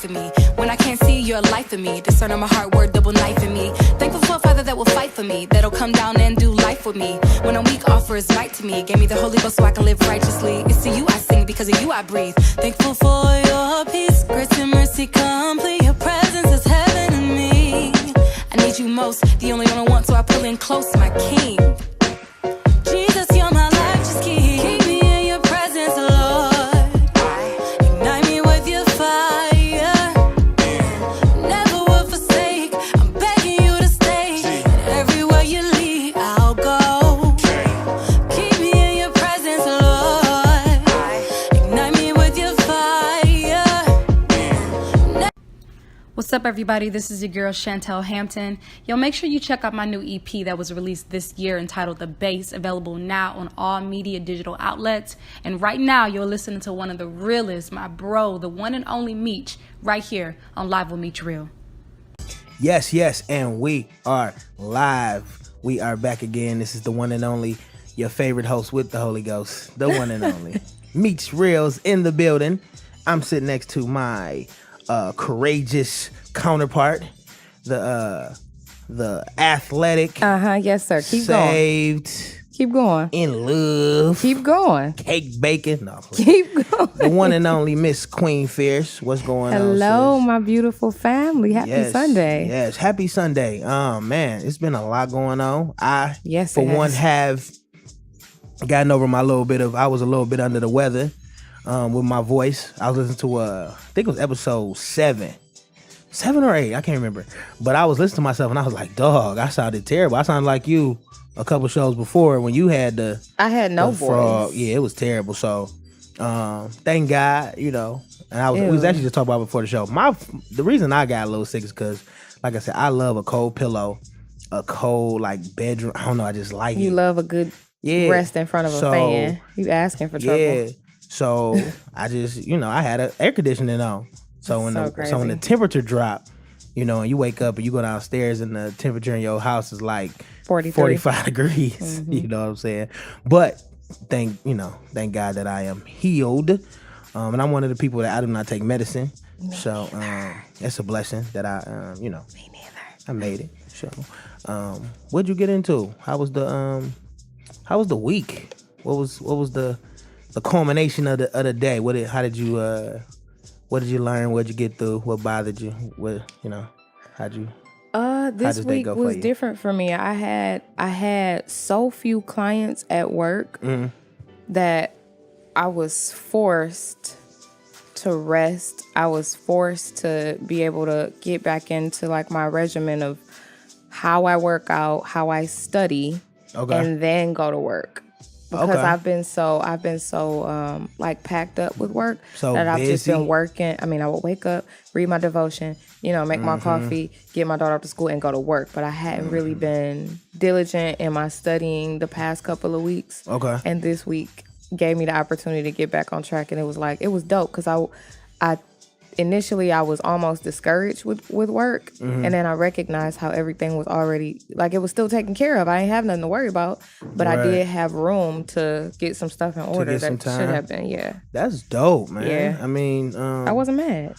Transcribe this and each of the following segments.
for me. When I can't see, you're a light for me. Discern on my heart, word double knife for me. Thankful for a father that will fight for me, that'll come down and do life with me. When I'm weak, offer his right to me. Gave me the Holy Ghost so I can live righteously. It's to you I sing, because of you I breathe. Thankful for your peace, grace and mercy complete. Your presence is heaven to me. I need you most, the only one I want, so I pull in close, my king. Jesus, you're my life, just keep me in your presence, Lord. Ignite me with your fire. Never will forsake. I'm begging you to stay. And everywhere you lead, I'll go. Keep me in your presence, Lord. Ignite me with your fire. What's up, everybody? This is your girl Chantel Hampton. Yo, make sure you check out my new EP that was released this year entitled The Bass, available now on all media digital outlets. And right now, you're listening to one of the realest, my bro, the one and only Meech, right here on Live with Meech Real. Yes, and we are live. We are back again. This is the one and only, your favorite host with the Holy Ghost, the one and only Meech Real's in the building. I'm sitting next to my courageous counterpart, the athletic, yes sir, keep saved, going, in love, keep going, cake baking, no, keep going. the one and only Miss Queen Fierce. What's going on? Hello, my beautiful family. Happy Sunday. Yes, happy Sunday. Man, it's been a lot going on. I have gotten over I was a little bit under the weather with my voice. I was listening to I think it was episode 7 or 8, I can't remember, but I was listening to myself and I was like, dog, I sounded terrible. I sounded like you a couple shows before when you had I had no voice. Yeah, it was terrible. So thank God, and we was actually just talking about it before the show. The reason I got a little sick is because, like I said, I love a cold pillow, a cold bedroom. I don't know, I just like it. You love a good rest in front of a fan. You asking for trouble. Yeah. So I just, I had an air conditioning on. So when the temperature drop, and you wake up and you go downstairs and the temperature in your house is like 45 degrees. Mm-hmm. You know what I'm saying? But thank God that I am healed. And I'm one of the people that I do not take medicine. So it's a blessing that I Me neither. I made it. So what'd you get into? How was the week? What was the culmination of the day? What did you learn? What'd you get through? What bothered you? This week was different for me. I had so few clients at work that I was forced to rest. I was forced to be able to get back into my regimen of how I work out, how I study, and then go to work. Because I've been so packed up with work that I've just been working. I mean, I would wake up, read my devotion, make my coffee, get my daughter up to school, and go to work. But I hadn't really been diligent in my studying the past couple of weeks. Okay. And this week gave me the opportunity to get back on track, and it was dope because I initially I was almost discouraged with work, and then I recognized how everything was already it was still taken care of. I ain't have nothing to worry about, but I did have room to get some stuff in order that should have been. Yeah, that's dope, man. Yeah, I mean, I wasn't mad.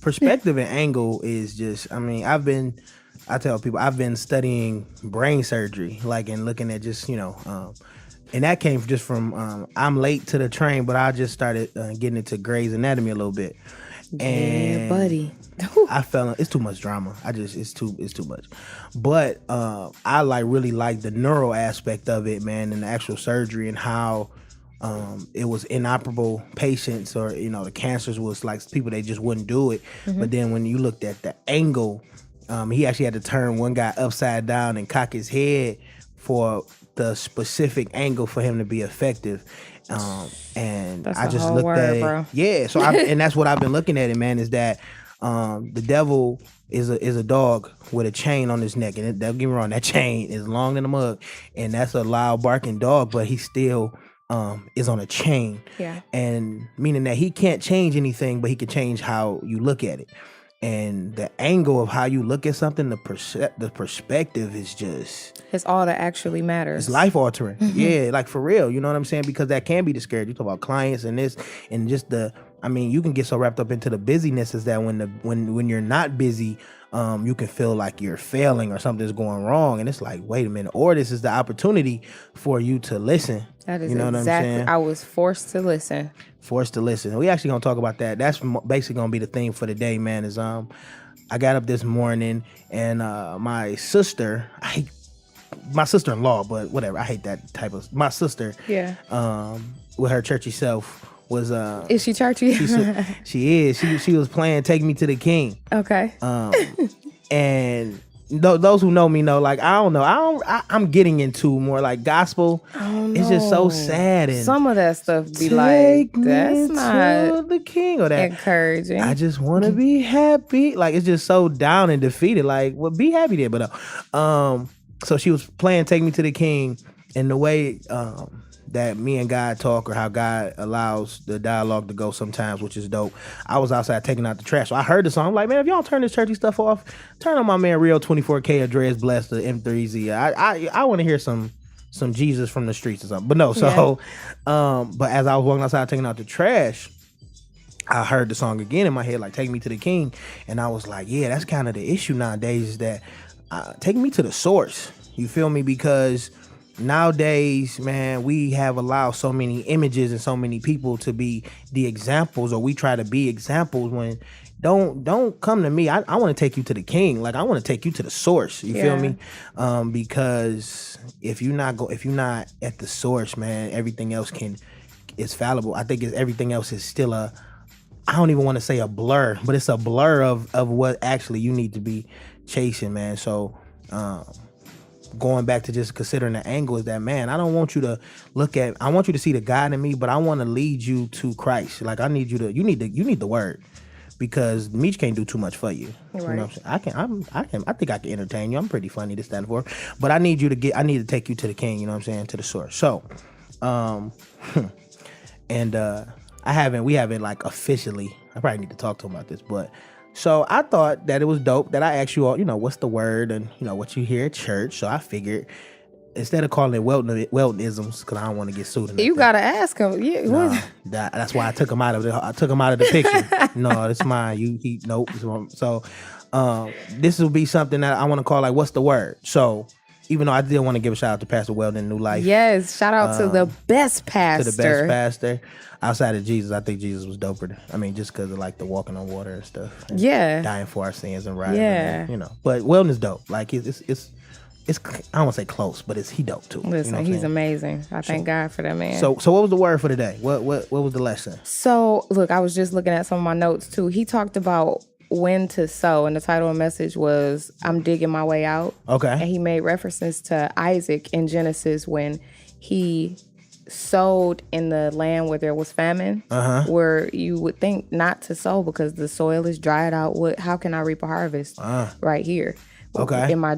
Perspective and angle is just. I mean, I tell people I've been studying brain surgery, and looking at just and that came just from I'm late to the train, but I just started getting into Grey's Anatomy a little bit. And yeah, buddy. I felt it's too much drama. It's too much. But I really like the neuro aspect of it, man, and the actual surgery and how it was inoperable patients, or the cancers was people they just wouldn't do it. Mm-hmm. But then when you looked at the angle, he actually had to turn one guy upside down and cock his head for the specific angle for him to be effective. And that's I just looked at it. Bro. Yeah. So and that's what I've been looking at it, man, is that the devil is a dog with a chain on his neck. And don't get me wrong, that chain is long than a mug. And that's a loud barking dog, but he still is on a chain. Yeah. And meaning that he can't change anything, but he can change how you look at it. And the angle of how you look at something, the perspective is just... It's all that actually matters. It's life altering. Yeah, for real. You know what I'm saying? Because that can be the scary. You talk about clients and this, and just the I mean, you can get so wrapped up into the busyness is that when you're not busy, you can feel like you're failing or something's going wrong, and it's like, wait a minute, or this is the opportunity for you to listen. That is what I'm saying? I was forced to listen. Forced to listen. We actually gonna talk about that. That's basically gonna be the theme for the day, man. Is I got up this morning and my sister-in-law, but whatever. I hate that type of. My sister, with her churchy self. Was is she churchy? She is. She was playing "Take Me to the King." Okay. And those who know me know, like, I don't know. I'm getting into more like gospel. Oh, no. It's just so sad. And some of that stuff be like, that's not the king or that encouraging. I just want to be happy. Like, it's just so down and defeated. Like, well, be happy there, but so she was playing "Take Me to the King," and the way that me and God talk, or how God allows the dialogue to go sometimes, which is dope. I was outside taking out the trash, so I heard the song. I'm like, man, if y'all turn this churchy stuff off, turn on my man Rio 24K Andreas Blessed, the M3Z. I want to hear some Jesus from the streets or something. But no, so but as I was walking outside taking out the trash, I heard the song again in my head, like "Take Me to the King," and I was like, yeah, that's kind of the issue nowadays, is that take me to the source. You feel me? Because nowadays, man, we have allowed so many images and so many people to be the examples, or we try to be examples when don't come to me. I want to take you to the king. Like, I want to take you to the source. You feel me? Because if you're not at the source, man, everything else is fallible. I think everything else is still I don't even want to say a blur, but it's a blur of what actually you need to be chasing, man. So going back to just considering the angle is that, man, I don't want you to I want you to see the God in me, but I want to lead you to Christ. Like, you need the word, because Meech can't do too much for you. Right. You know what I'm saying? I think I can entertain you. I'm pretty funny, this, that, and forth. But I need to take you to the king, you know what I'm saying, to the source. So, and we haven't like officially, I probably need to talk to him about this, but so I thought that it was dope that I asked you all, what's the word and, what you hear at church. So I figured, instead of calling it Weltonisms, because I don't want to get sued. You got to ask him. Yeah, that's why I took him out of the picture. No, it's mine. Nope. So this will be something that I want to call, like, what's the word? So even though I did want to give a shout out to Pastor Weldon, New Life. Yes, shout out to the best pastor. To the best pastor. Outside of Jesus, I think Jesus was doper. I mean, just because of like the walking on water and stuff. And dying for our sins and riding. Yeah. And, But Weldon is dope. Like, it's I don't want to say close, but he dope too. Listen, he's amazing. I thank God for that man. So what was the word for today? What was the lesson? So look, I was just looking at some of my notes too. He talked about when to sow, and the title of the message was "I'm digging my way out." Okay. And he made references to Isaac in Genesis when he sowed in the land where there was famine, where you would think not to sow because the soil is dried out. How can I reap a harvest right here? Okay. In my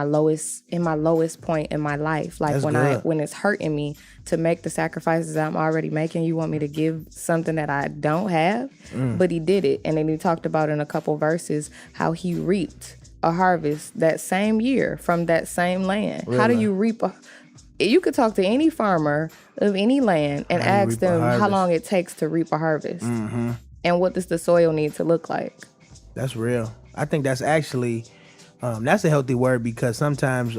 lowest point in my life, like when it's hurting me to make the sacrifices I'm already making, you want me to give something that I don't have? But he did it, and then he talked about in a couple verses how he reaped a harvest that same year from that same land. Really? How do you reap you could talk to any farmer of any land and ask them how long it takes to reap a harvest. Mm-hmm. And what does the soil need to look like? That's real. I think that's actually, that's a healthy word, because sometimes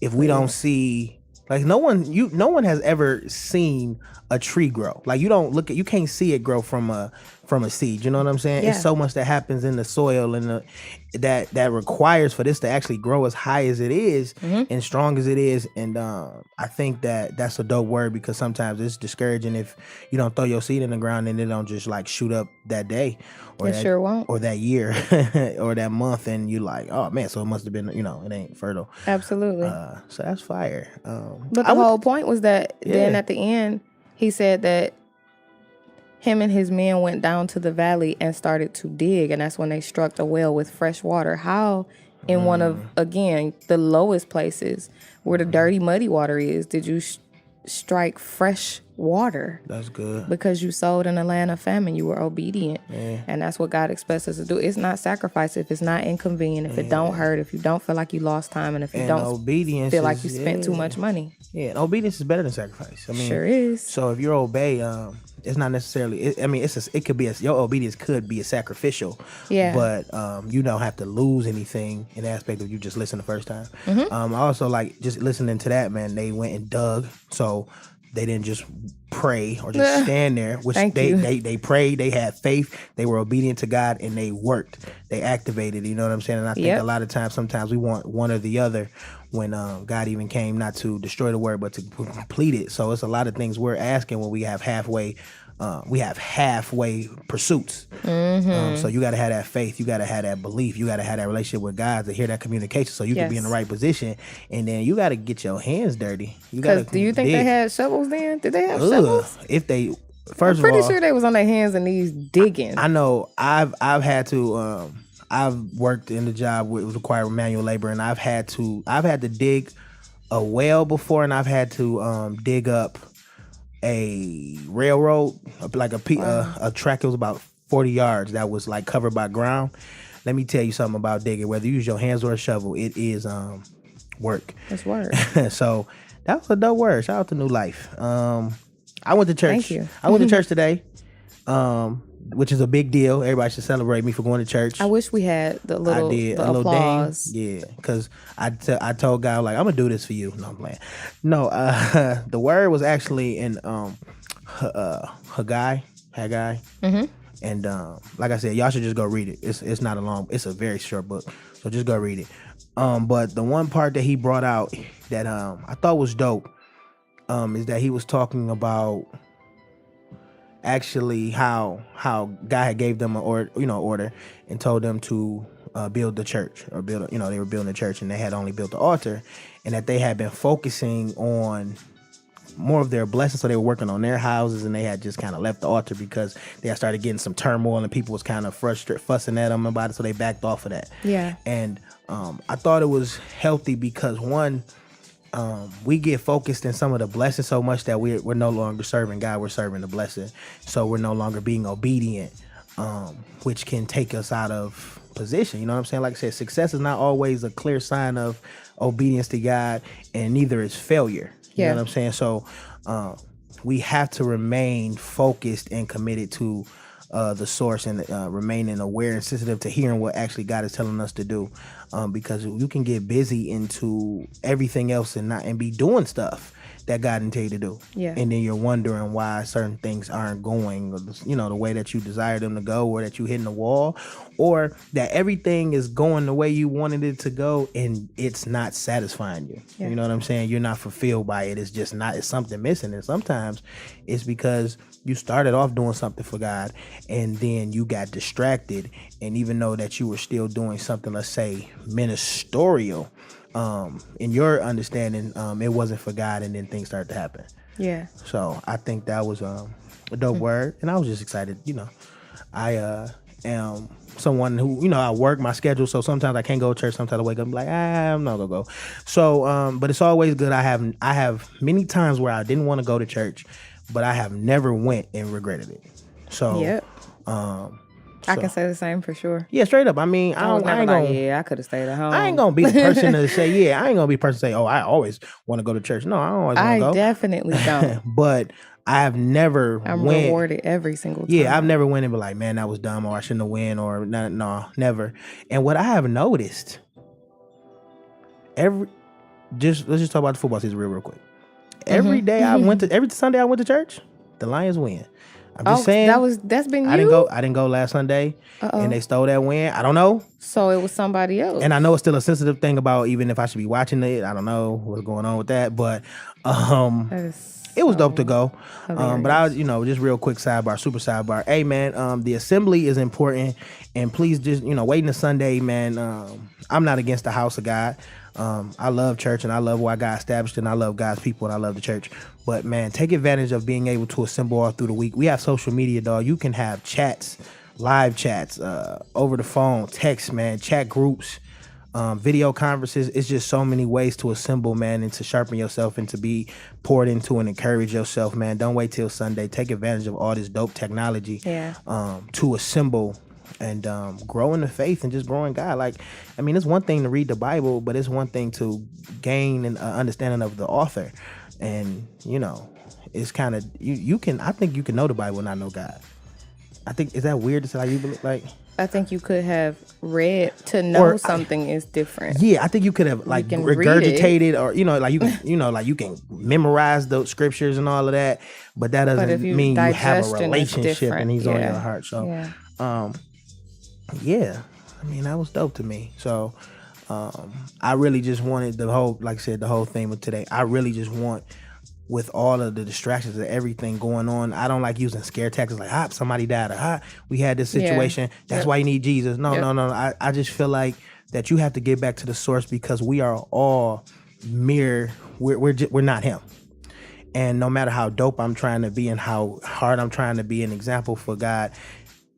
if we don't see, like, no one has ever seen a tree grow. Like, you can't see it grow from a seed. You know what I'm saying? Yeah. It's so much that happens in the soil and that requires for this to actually grow as high as it is and strong as it is. And I think that's a dope word, because sometimes it's discouraging if you don't throw your seed in the ground and it don't just like shoot up that day, or sure won't, or that year or that month, and you like, oh man, so it must have been, it ain't fertile. Absolutely. So that's fire. But the whole point was that then at the end, he said that him and his men went down to the valley and started to dig, and that's when they struck a well with fresh water. How in one of, again, the lowest places where the dirty, muddy water is, did you strike fresh water? That's good. Because you sowed in a land of famine. You were obedient. Yeah. And that's what God expects us to do. It's not sacrifice if it's not inconvenient, if it don't hurt, if you don't feel like you lost time, and if you don't feel like you spent too much money. Yeah, and obedience is better than sacrifice. I mean, sure is. So if you obey, it's not necessarily. It could be your obedience could be a sacrificial. Yeah. But you don't have to lose anything in the aspect of you just listen the first time. I also like just listening to that, man. They went and dug, so they didn't just pray or just stand there. Which they prayed. They had faith. They were obedient to God, and they worked. They activated. You know what I'm saying? And I think a lot of times, sometimes we want one or the other. When God even came not to destroy the word, but to complete it. So it's a lot of things we're asking when we have halfway pursuits. So you got to have that faith. You got to have that belief. You got to have that relationship with God to hear that communication so you can be in the right position. And then you got to get your hands dirty. You got to. Do you think they had shovels then? Did they have shovels? If they, I'm pretty sure they was on their hands and knees digging. I know. I've had to. I've worked in the job where it was required manual labor, and I've had to dig a well before, and I've had to dig up a railroad, like a track. It was about 40 yards that was like covered by ground. Let me tell you something about digging. Whether you use your hands or a shovel, it is work. It's work. So that was a dope word. Shout out to New Life. I went to church. Thank you. I went to church today. Which is a big deal. Everybody should celebrate me for going to church. I wish we had the applause. Yeah, because I told God, like, I'm going to do this for you. No, I'm playing. No, the word was actually in Haggai. And like I said, y'all should just go read it. It's not it's a very short book. So just go read it. But the one part that he brought out that I thought was dope is that he was talking about actually how God had gave them an order and told them to build the church or they were building a church and they had only built the altar, and that they had been focusing on more of their blessings. So they were working on their houses and they had just kind of left the altar because they had started getting some turmoil and people was kind of frustrated, fussing at them about it. So they backed off of that. Yeah. And I thought it was healthy because one, we get focused in some of the blessings so much that we're no longer serving God, we're serving the blessing. So we're no longer being obedient, which can take us out of position. You know what I'm saying? Like I said, success is not always a clear sign of obedience to God, and neither is failure. You know what I'm saying? So we have to remain focused and committed to the source and remaining aware and sensitive to hearing what actually God is telling us to do, because you can get busy into everything else and be doing stuff that God didn't tell you to do, and then you're wondering why certain things aren't going, the way that you desire them to go, or that you hitting the wall, or that everything is going the way you wanted it to go and it's not satisfying you. You know what I'm saying? You're not fulfilled by it. It's just not. It's something missing, and sometimes it's because you started off doing something for God and then you got distracted, and even though that you were still doing something, let's say ministerial, in your understanding, it wasn't for God, and then things started to happen. Yeah. So I think that was a dope word, and I was just excited. I am someone who, I work my schedule, so sometimes I can't go to church. Sometimes I wake up and be like, I'm not gonna go. So, but it's always good. I have many times where I didn't want to go to church, but I have never went and regretted it. So, I can say the same for sure. Yeah, straight up. I mean, I ain't gonna. I could have stayed at home. I ain't gonna be the person to say, I ain't gonna be the person to say, I always want to go to church. No, I don't always want to go. I definitely don't. But I have never rewarded every single time. Yeah, I've never went and been like, man, that was dumb, or I shouldn't have went, or no, never. And what I have noticed, let's just talk about the football season real quick. Every day every Sunday I went to church, the Lions win. I'm just saying that's been you. I didn't go last Sunday, and they stole that win. I don't know. So it was somebody else. And I know it's still a sensitive thing about even if I should be watching it. I don't know what's going on with that, but it was dope to go. But I, just real quick super sidebar. Hey man, the assembly is important, and please just waiting a Sunday, man. I'm not against the house of God. I love church and I love why God established it, and I love God's people and I love the church. But man, take advantage of being able to assemble all through the week. We have social media, dog. You can have chats, live chats, over the phone, text, man, chat groups, video conferences. It's just so many ways to assemble, man, and to sharpen yourself and to be poured into and encourage yourself, man. Don't wait till Sunday. Take advantage of all this dope technology to assemble and grow in the faith and just grow in God. Like, it's one thing to read the Bible, but it's one thing to gain an understanding of the author. And, you know, it's kind of, you can, I think you can know the Bible and not know God. I think, is that weird to say, like, you believe, like? I think you could have read to know something is different. Yeah, I think you could have like regurgitated, or like you can, like you can memorize the scriptures and all of that, but that doesn't mean you have a relationship and he's on your heart. So, yeah, I mean, that was dope to me. So, I really just wanted the whole, like I said, the whole theme of today. I really just want, with all of the distractions and everything going on, I don't like using scare tactics like, somebody died, or we had this situation. That's why you need Jesus. No. I just feel like that you have to get back to the source, because we are all mere. We're not him. And no matter how dope I'm trying to be and how hard I'm trying to be an example for God,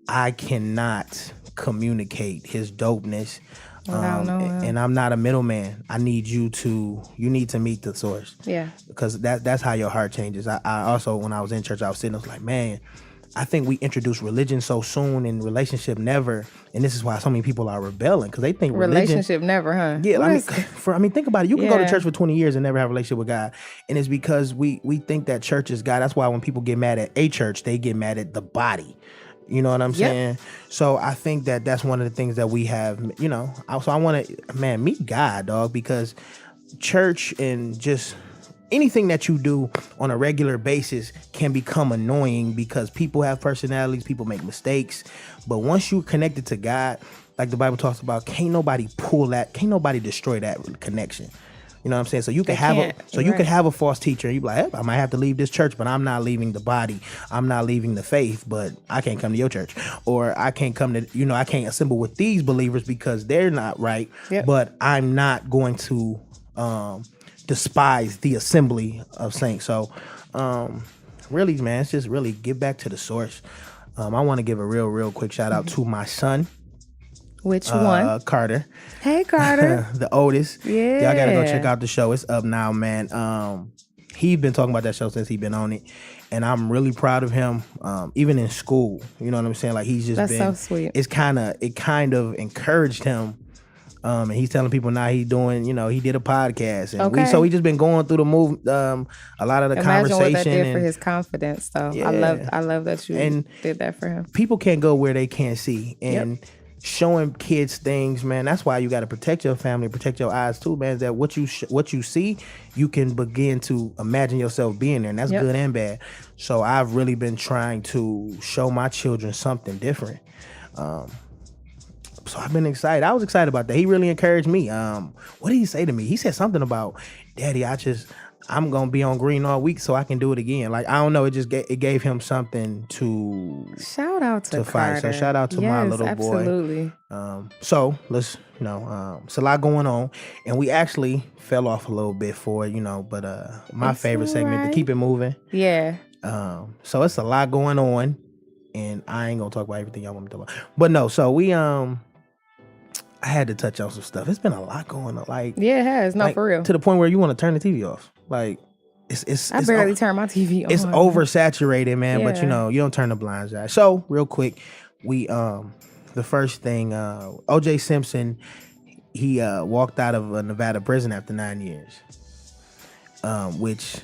I cannot communicate his dopeness. And I'm not a middleman. I need you need to meet the source. Yeah. Because that's how your heart changes. I also, when I was in church, I was sitting, I was like, man, I think we introduce religion so soon and relationship never. And this is why so many people are rebelling, because they think relationship never, huh? Yeah. I mean, think about it. You can go to church for 20 years and never have a relationship with God. And it's because we think that church is God. That's why when people get mad at a church, they get mad at the body. You know what I'm saying? So I think that that's one of the things that we have, So I want to, meet God, dog, because church and just anything that you do on a regular basis can become annoying, because people have personalities, people make mistakes. But once you're connected to God, like the Bible talks about, can't nobody destroy that connection. You know what I'm saying? So you can have a false teacher, and you be like, hey, I might have to leave this church, but I'm not leaving the body. I'm not leaving the faith, but I can't come to your church. Or I can't come to, I can't assemble with these believers because they're not right. Yep. But I'm not going to despise the assembly of saints. So really, man, it's just really get back to the source. I want to give a real quick shout out to my son. Which one? Carter. Hey, Carter. The oldest. Yeah. Y'all gotta go check out the show. It's up now, man. He's been talking about that show since he's been on it. And I'm really proud of him. Even in school. You know what I'm saying? Like, he's just That's so sweet. It kind of encouraged him. And he's telling people now he's doing, he did a podcast. And so we just been going through the move, a lot of the conversation. What that did for his confidence, though. Yeah. I love that you did that for him. People can't go where they can't see. And showing kids things, man, that's why you got to protect your family, protect your eyes too, man. That what you see, you can begin to imagine yourself being there, and that's good and bad. So I've really been trying to show my children something different. So I've been excited. I was excited about that. He really encouraged me. What did he say to me? He said something about, Daddy, I'm gonna be on green all week so I can do it again. Like, I don't know. It just gave him something to shout out to Carter. Fight. So shout out to my little boy. Absolutely. So let's it's a lot going on, and we actually fell off a little bit for it, but my favorite segment to keep it moving. Yeah. So it's a lot going on, and I ain't gonna talk about everything y'all want me to talk about. But no, so we I had to touch on some stuff. It's been a lot going on. Like, yeah, it has. No, for real. To the point where you want to turn the TV off. Like, I barely turn my TV on. It's oversaturated, man. Yeah. But you don't turn the blinds out. So real quick, we the first thing, O.J. Simpson, he walked out of a Nevada prison after 9 years. Which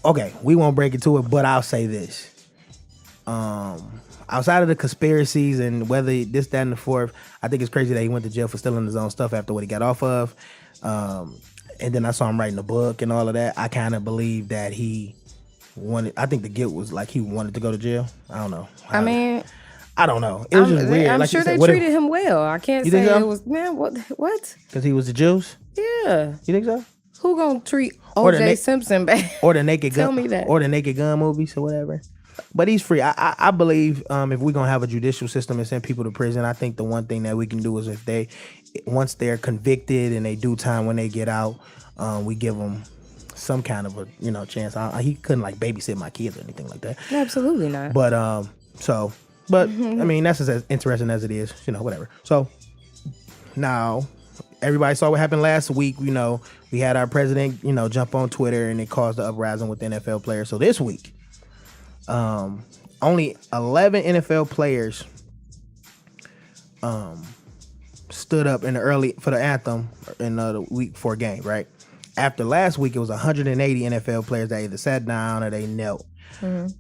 okay, we won't break into it, but I'll say this. Outside of the conspiracies and whether this, that, and the fourth, I think it's crazy that he went to jail for stealing his own stuff after what he got off of. And then I saw him writing a book and all of that. I kind of believe that I think the guilt was like he wanted to go to jail. I don't know. I mean, I don't know. It was just weird. I'm like sure they treated him well. I can't say so? It was, man, what? Because he was the Jews? Yeah. You think so? Who gonna treat O.J. Simpson bad? Or the Naked Gun? Tell me that. Or the Naked Gun movies or whatever. But he's free. I believe if we're gonna have a judicial system and send people to prison, I think the one thing that we can do is once they're convicted and they do time when they get out, we give them some kind of a chance. He couldn't like babysit my kids or anything like that. Absolutely not. But I mean, that's as interesting as it is. Whatever. So now everybody saw what happened last week. We had our president jump on Twitter and it caused the uprising with NFL players. So this week. Only 11 NFL players stood up for the anthem in the week 4 game, right? after last week, it was 180 NFL players that either sat down or they knelt.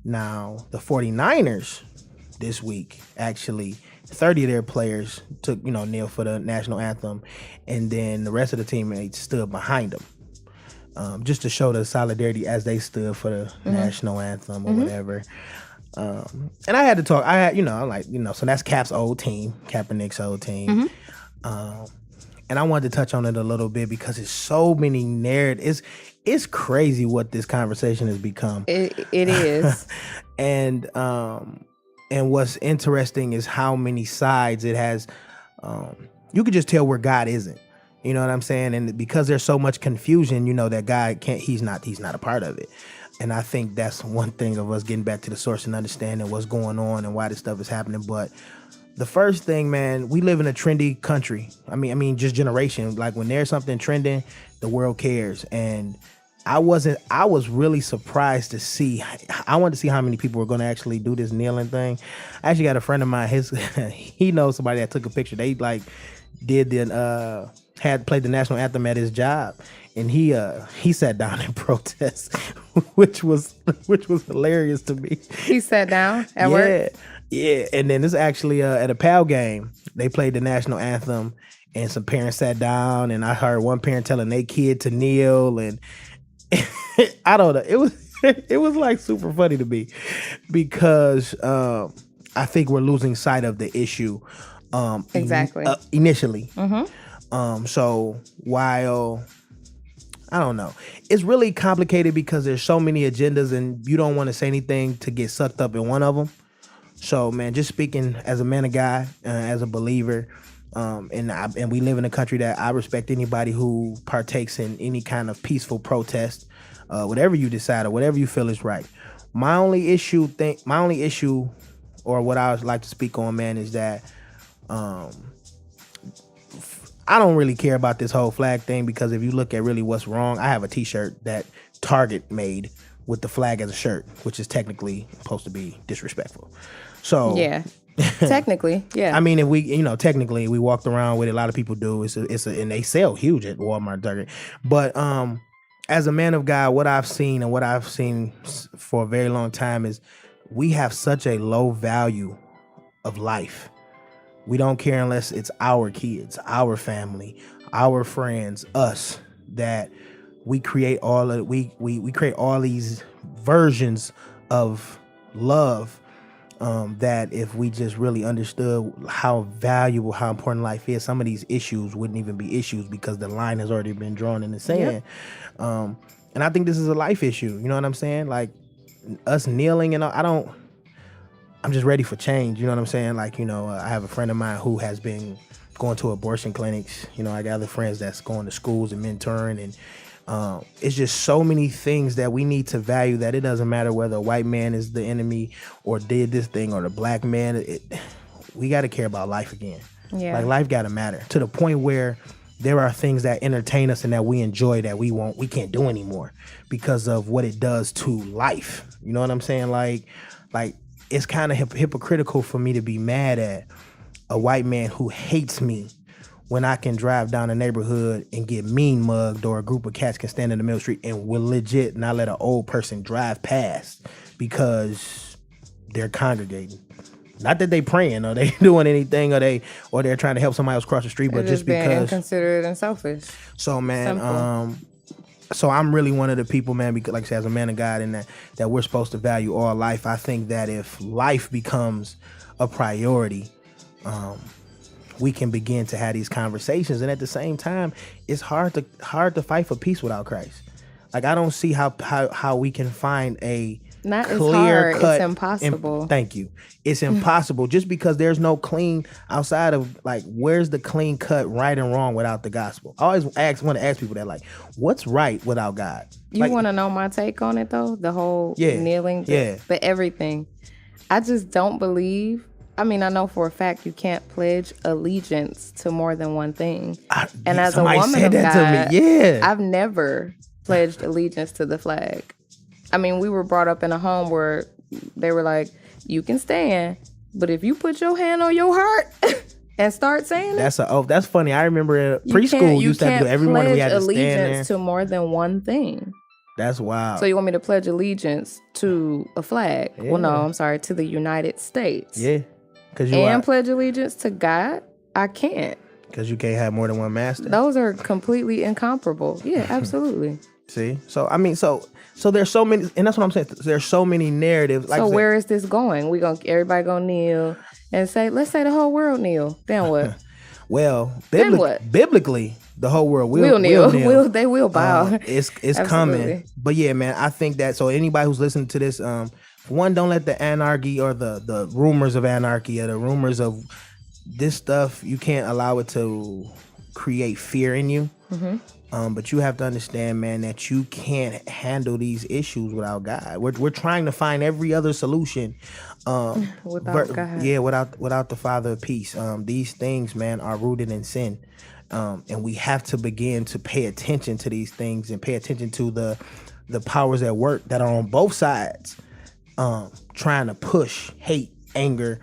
Now, the 49ers this week, actually, 30 of their players took, kneel for the national anthem, and then the rest of the teammates stood behind them, just to show the solidarity as they stood for the national anthem or whatever. And I had to talk. So that's Cap's old team, Kaepernick's old team. And I wanted to touch on it a little bit because it's so many narratives. It's crazy what this conversation has become. It is. And what's interesting is how many sides it has. You could just tell where God isn't. You know what I'm saying? And because there's so much confusion, that God can't. He's not a part of it. And I think that's one thing of us getting back to the source and understanding what's going on and why this stuff is happening. But the first thing, man, we live in a trendy country. I mean, just generation. Like when there's something trending, the world cares. And I was really surprised to see. I wanted to see how many people were going to actually do this kneeling thing. I actually got a friend of mine. He knows somebody that took a picture. They had played the national anthem at his job, and he sat down in protest, which was hilarious to me. He sat down at work. Yeah, and then this actually at a PAL game, they played the national anthem, and some parents sat down, and I heard one parent telling their kid to kneel, and I don't know, it was like super funny to me because I think we're losing sight of the issue. Exactly. Initially. So while I don't know, it's really complicated because there's so many agendas, and you don't want to say anything to get sucked up in one of them. So, man, just speaking as a man of God, as a believer, and we live in a country that I respect anybody who partakes in any kind of peaceful protest, whatever you decide or whatever you feel is right. My only issue, or what I would like to speak on, man, is that I don't really care about this whole flag thing, because if you look at really what's wrong, I have a T-shirt that Target made with the flag as a shirt, which is technically supposed to be disrespectful. So yeah, technically, yeah. I mean, if we, technically we walked around with it, a lot of people do. And they sell huge at Walmart, Target. But as a man of God, what I've seen for a very long time is we have such a low value of life. We don't care unless it's our kids, our family, our friends, us, that we create we create all these versions of love, that if we just really understood how valuable, how important life is, some of these issues wouldn't even be issues because the line has already been drawn in the sand. Yep. And I think this is a life issue. You know what I'm saying? Like us kneeling and I'm just ready for change. You know what I'm saying? Like, I have a friend of mine who has been going to abortion clinics. I got other friends that's going to schools and mentoring, and it's just so many things that we need to value, that it doesn't matter whether a white man is the enemy or did this thing, or the black man. We got to care about life again. Yeah. Like life got to matter to the point where there are things that entertain us and that we enjoy that we can't do anymore because of what it does to life. You know what I'm saying? Like it's kind of hypocritical for me to be mad at a white man who hates me when I can drive down a neighborhood and get mean mugged, or a group of cats can stand in the middle of the street and will legit not let an old person drive past because they're congregating. Not that they praying or they doing anything or they're trying to help somebody else cross the street, but just being because inconsiderate and selfish. So, man, so I'm really one of the people, man, because like I said, as a man of God, and that we're supposed to value all life. I think that if life becomes a priority, we can begin to have these conversations. And at the same time, it's hard to fight for peace without Christ. Like, I don't see how we can find a not clear it's hard, cut. it's impossible. Thank you. It's impossible just because there's no clean outside of, like, where's the clean cut right and wrong without the gospel? I always want to ask people that, like, what's right without God? You want to know my take on it, though? The whole kneeling, the everything. I just don't believe. I mean, I know for a fact you can't pledge allegiance to more than one thing. And as a woman of God, I've never pledged allegiance to the flag. I mean, we were brought up in a home where they were like, you can stand, but if you put your hand on your heart, and start saying it. That's funny. I remember preschool used to have to do every morning. We had to stand there. Allegiance to more than one thing. That's wild. So you want me to pledge allegiance to a flag? Yeah. Well, no, I'm sorry, to the United States. Yeah, pledge allegiance to God? I can't. Because you can't have more than one master. Those are completely incomparable. Yeah, absolutely. See? So, I mean, so there's so many, and that's what I'm saying. There's so many narratives. Like so where is this going? Everybody gonna kneel and say, let's say the whole world kneel. Then what? Well, biblically, the whole world will kneel. They will bow. It's coming. But yeah, man, I think that, so anybody who's listening to this, one, don't let the anarchy or the rumors of anarchy or the rumors of this stuff, you can't allow it to create fear in you. Mm-hmm. But you have to understand, man, that you can't handle these issues without God. We're trying to find every other solution without God. Yeah, without the Father of peace. These things, man, are rooted in sin. And we have to begin to pay attention to these things and pay attention to the powers at work that are on both sides, trying to push hate, anger,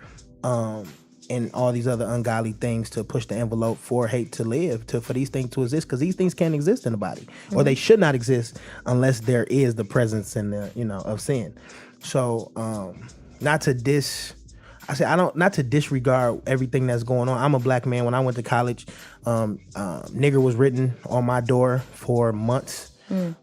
and all these other ungodly things to push the envelope for hate to live, for these things to exist, because these things can't exist in the body, or they should not exist unless there is the presence in of sin. So not to disregard everything that's going on. I'm a black man. When I went to college, nigger was written on my door for months.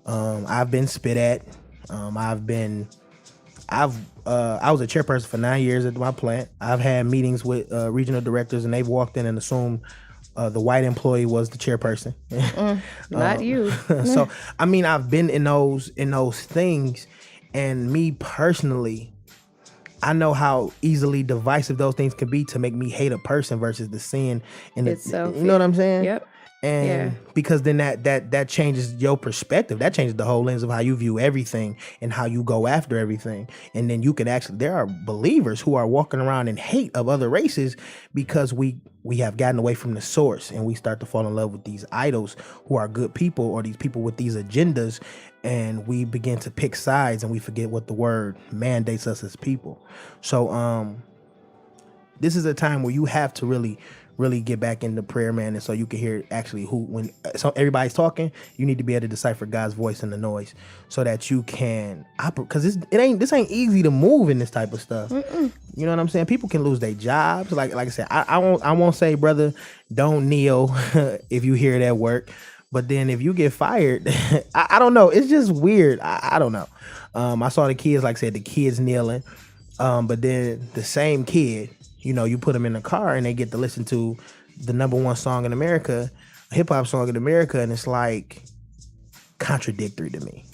I've been spit at. I was a chairperson for 9 years at my plant. I've had meetings with regional directors, and they've walked in and assumed the white employee was the chairperson. Not you. So, I mean, I've been in those things, and me personally, I know how easily divisive those things can be to make me hate a person versus the sin. You know what I'm saying? Yep. And because then that changes your perspective. That changes the whole lens of how you view everything and how you go after everything. And then you can there are believers who are walking around in hate of other races because we have gotten away from the source, and we start to fall in love with these idols who are good people, or these people with these agendas, and we begin to pick sides, and we forget what the word mandates us as people. So this is a time where you have to really get back into prayer, man, and so you can hear actually when everybody's talking, you need to be able to decipher God's voice in the noise, so that you can operate. Because this ain't easy to move in this type of stuff. Mm-mm. You know what I'm saying? People can lose their jobs. Like I said, I won't say, brother, don't kneel if you hear it at work. But then if you get fired, I don't know. It's just weird. I don't know. I saw the kids, like I said, the kids kneeling, but then the same kid, you put them in the car and they get to listen to the number one song in America, hip hop song in America, and it's like contradictory to me.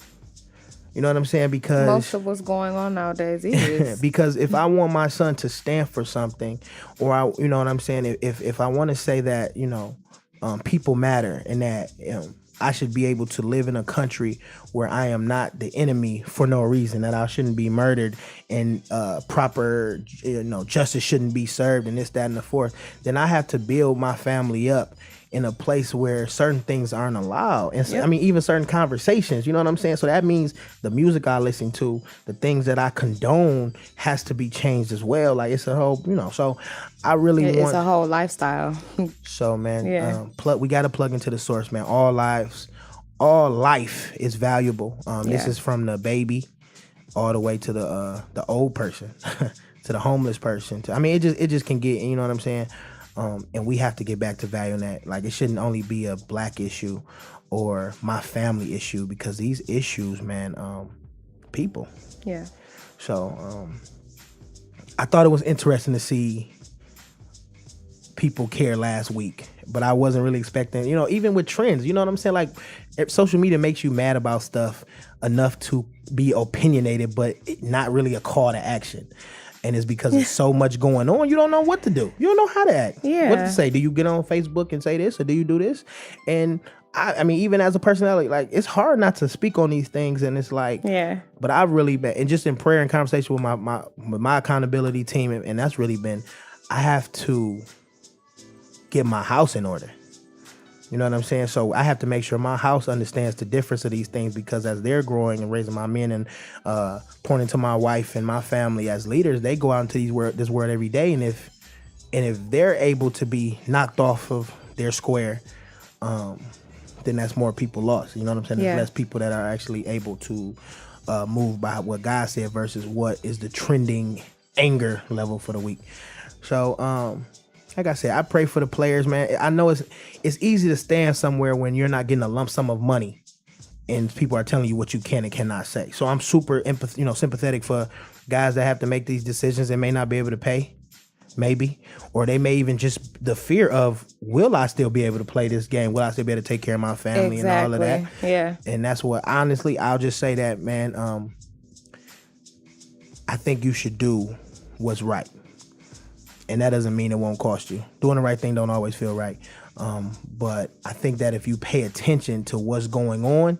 You know what I'm saying? Because most of what's going on nowadays is because if I want my son to stand for something, or you know what I'm saying, if I want to say that people matter, and that I should be able to live in a country where I am not the enemy for no reason, that I shouldn't be murdered, and proper justice shouldn't be served, and this, that, and the fourth, then I have to build my family up in a place where certain things aren't allowed. And I mean, even certain conversations, you know what I'm saying? So that means the music I listen to, the things that I condone, has to be changed as well. Like, it's a whole, so I really it's a whole lifestyle. So, man, we got to plug into the source, man. All life is valuable. This is from the baby all the way to the old person, to the homeless person. It just can get, you know what I'm saying? And we have to get back to valuing that. Like, it shouldn't only be a black issue or my family issue, because these issues, man, people. Yeah. So I thought it was interesting to see people care last week, but I wasn't really expecting, even with trends, you know what I'm saying? Like, social media makes you mad about stuff enough to be opinionated, but not really a call to action. And it's because there's so much going on, you don't know what to do. You don't know how to act. Yeah. What to say? Do you get on Facebook and say this, or do you do this? And I mean, even as a personality, like, it's hard not to speak on these things, and it's like, but I've really been, and just in prayer and conversation with my accountability team, and that's really been, I have to get my house in order. You know what I'm saying? So I have to make sure my house understands the difference of these things, because as they're growing and raising my men and pointing to my wife and my family as leaders, they go out into this world every day. And if And if they're able to be knocked off of their square, then that's more people lost. You know what I'm saying? There's less people that are actually able to move by what God said versus what is the trending anger level for the week. So, like I said, I pray for the players, man. I know it's easy to stand somewhere when you're not getting a lump sum of money and people are telling you what you can and cannot say. So I'm super sympathetic for guys that have to make these decisions and may not be able to pay, maybe, or they may even just the fear of, will I still be able to play this game? Will I still be able to take care of my family and all of that? Yeah. And that's what, honestly, I'll just say that, man, I think you should do what's right. And that doesn't mean it won't cost you. Doing the right thing don't always feel right. But I think that if you pay attention to what's going on,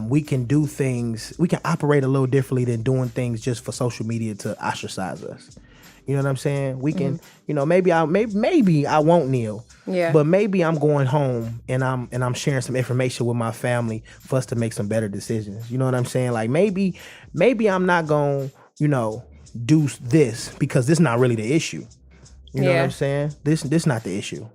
we can do things, we can operate a little differently than doing things just for social media to ostracise us. You know what I'm saying? We can, maybe I won't kneel. Yeah. But maybe I'm going home and I'm sharing some information with my family for us to make some better decisions. You know what I'm saying? Like maybe I'm not going, do this because this is not really the issue. You know what I'm saying? This not the issue.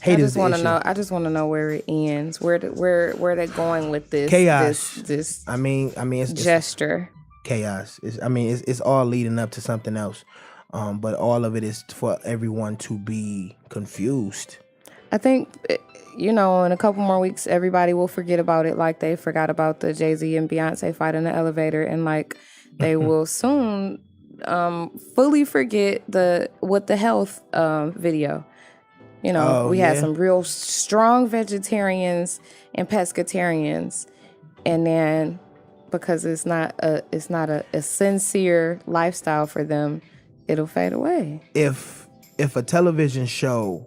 Hate is the issue. I just want to know where it ends. Where they're going with this chaos. This I mean, it's gesture. Chaos. It's all leading up to something else. But all of it is for everyone to be confused. I think, in a couple more weeks, everybody will forget about it like they forgot about the Jay-Z and Beyonce fight in the elevator, and like they will soon fully forget the What the Health video. We had some real strong vegetarians and pescatarians, and then because it's not a sincere lifestyle for them, it'll fade away. If a television show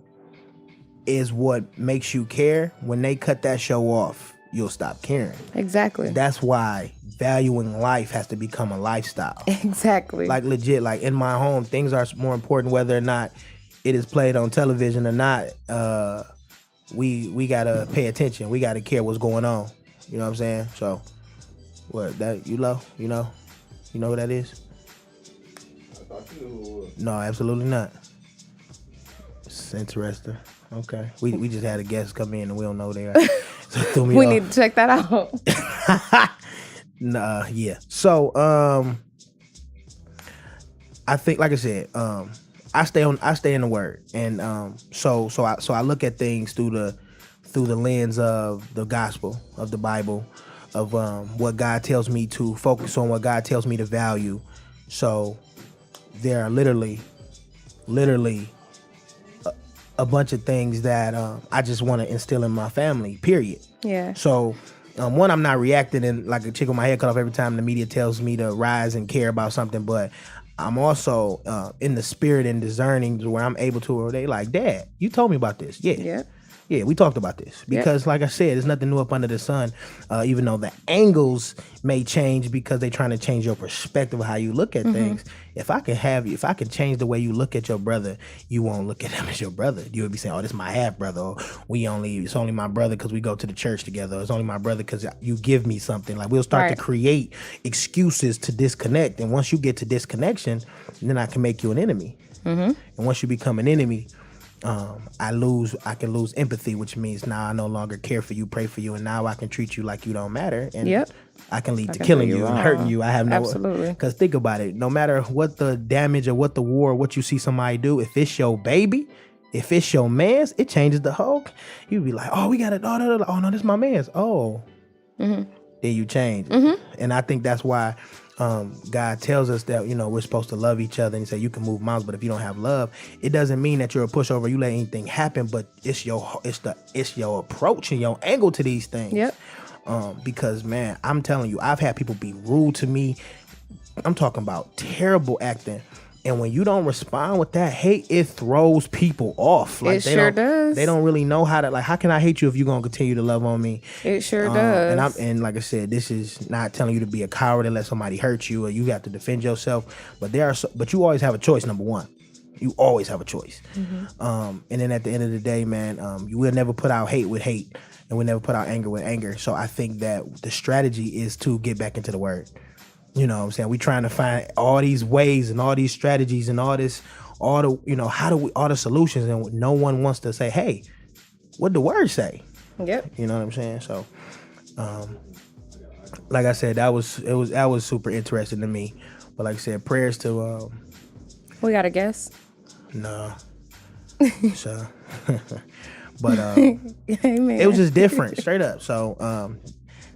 is what makes you care, when they cut that show off, you'll stop caring. Exactly. That's why valuing life has to become a lifestyle. Exactly. Like legit, like in my home, things are more important whether or not it is played on television or not. We gotta pay attention. We gotta care what's going on. You know what I'm saying? So, what that you know who that is? No, absolutely not. It's interesting. Okay, we just had a guest come in and we don't know they are. So it threw me we off. need to check that out. Yeah. So I think, like I said, I stay in the Word, and so I look at things through the lens of the gospel, of the Bible, of what God tells me to focus on, what God tells me to value. So there are literally a bunch of things that I just want to instill in my family, period. Yeah. So one, I'm not reacting and like a chick with my head cut off every time the media tells me to rise and care about something, but I'm also in the spirit and discerning to where I'm able to, where they like, Dad, you told me about this. Yeah. Yeah, we talked about this because, like I said, there's nothing new up under the sun. Even though the angles may change because they're trying to change your perspective of how you look at things. If I can change the way you look at your brother, you won't look at him as your brother. You would be saying, "Oh, this is my half brother." Or, it's only my brother because we go to the church together. Or, it's only my brother because you give me something. Like we'll start to create excuses to disconnect, and once you get to disconnection, then I can make you an enemy. And once you become an enemy, I can lose empathy, which means now I no longer care for you, pray for you, and now I can treat you like you don't matter, and I can lead to killing you and hurting you. I have no, absolutely. Because think about it, no matter what the damage or what the war, what you see somebody do, if it's your baby, if it's your man's, it changes the whole. You'd be like, oh, we got it. Oh no, this is my man's. Oh, then you change, and I think that's why. God tells us that we're supposed to love each other, and he said you can move mountains, but if you don't have love, it doesn't mean that you're a pushover. You let anything happen, but it's your approach and your angle to these things. Yep. Because man, I'm telling you, I've had people be rude to me. I'm talking about terrible acting. And when you don't respond with that hate, it throws people off. Like it sure does. They don't really know how to, like, how can I hate you if you're going to continue to love on me? It sure does. And like I said, this is not telling you to be a coward and let somebody hurt you or you have to defend yourself. But but you always have a choice, number one. You always have a choice. And then at the end of the day, man, you will never put out hate with hate and we'll never put out anger with anger. So I think that the strategy is to get back into the Word. You know what I'm saying? We trying to find all these ways and all these strategies and all this all the, how do we, all the solutions, and no one wants to say, hey, what the word say? Yep. You know what I'm saying? So, like I said, that was super interesting to me. But like I said, prayers to we got a guess? No. So but it was just different, straight up. So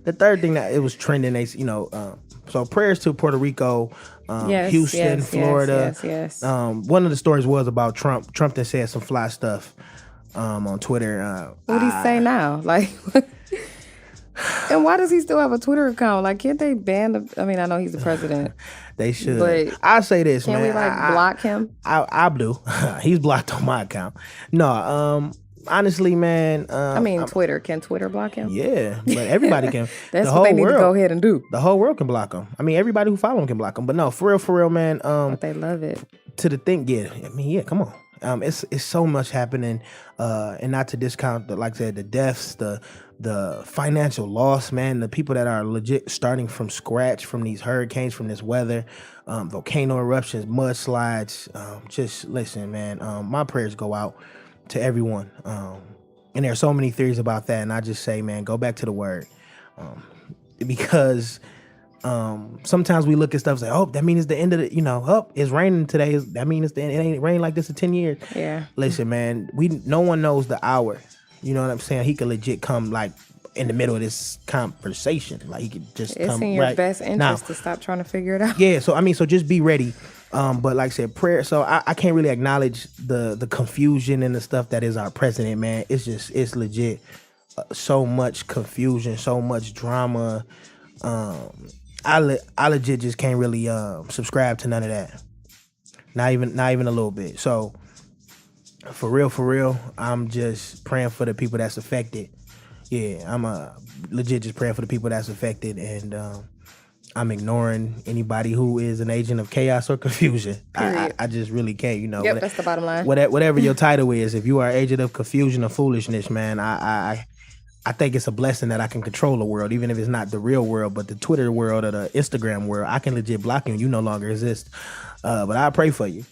the third thing that it was trending, so prayers to Puerto Rico, Houston, Florida. Yes. One of the stories was about Trump. Trump that said some fly stuff on Twitter. What did he say now? Like, and why does he still have a Twitter account? Like, can't they ban I know he's the president. They should. But I say this, man. Can we block him? I do. He's blocked on my account. No, honestly, man. Twitter. Can Twitter block him? Yeah, but everybody can. That's what they need to go ahead and do. The whole world can block him. Everybody who follow him can block him. But no, for real, man. But they love it. To the thing, yeah. Come on. It's so much happening, and not to discount like I said, the deaths, the financial loss, man, the people that are legit starting from scratch from these hurricanes, from this weather, volcano eruptions, mudslides. Just listen, man. My prayers go out to everyone, and there are so many theories about that, and I just say, man, go back to the word, because. Sometimes we look at stuff and say, oh, that means it's the end of the, it's raining today. That means it's the end. It ain't rained like this in 10 years. Yeah. Listen, man, no one knows the hour. You know what I'm saying? He could legit come like in the middle of this conversation. Like he could just come. It's in your best interest to stop trying to figure it out. Yeah. So, so just be ready. But like I said, prayer. So I can't really acknowledge the confusion and the stuff that is our president, man. It's legit. So much confusion, so much drama. I legit just can't really subscribe to none of that. Not even a little bit. So for real, I'm just praying for the people that's affected. Yeah, I'm legit just praying for the people that's affected, and I'm ignoring anybody who is an agent of chaos or confusion. I just really can't. Yep, that's the bottom line. Whatever your title is, if you are an agent of confusion or foolishness, man, I think it's a blessing that I can control the world, even if it's not the real world, but the Twitter world or the Instagram world. I can legit block you and you no longer exist. But I pray for you.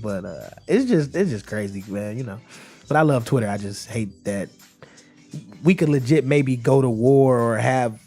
But it's just crazy, man, But I love Twitter. I just hate that we could legit maybe go to war or have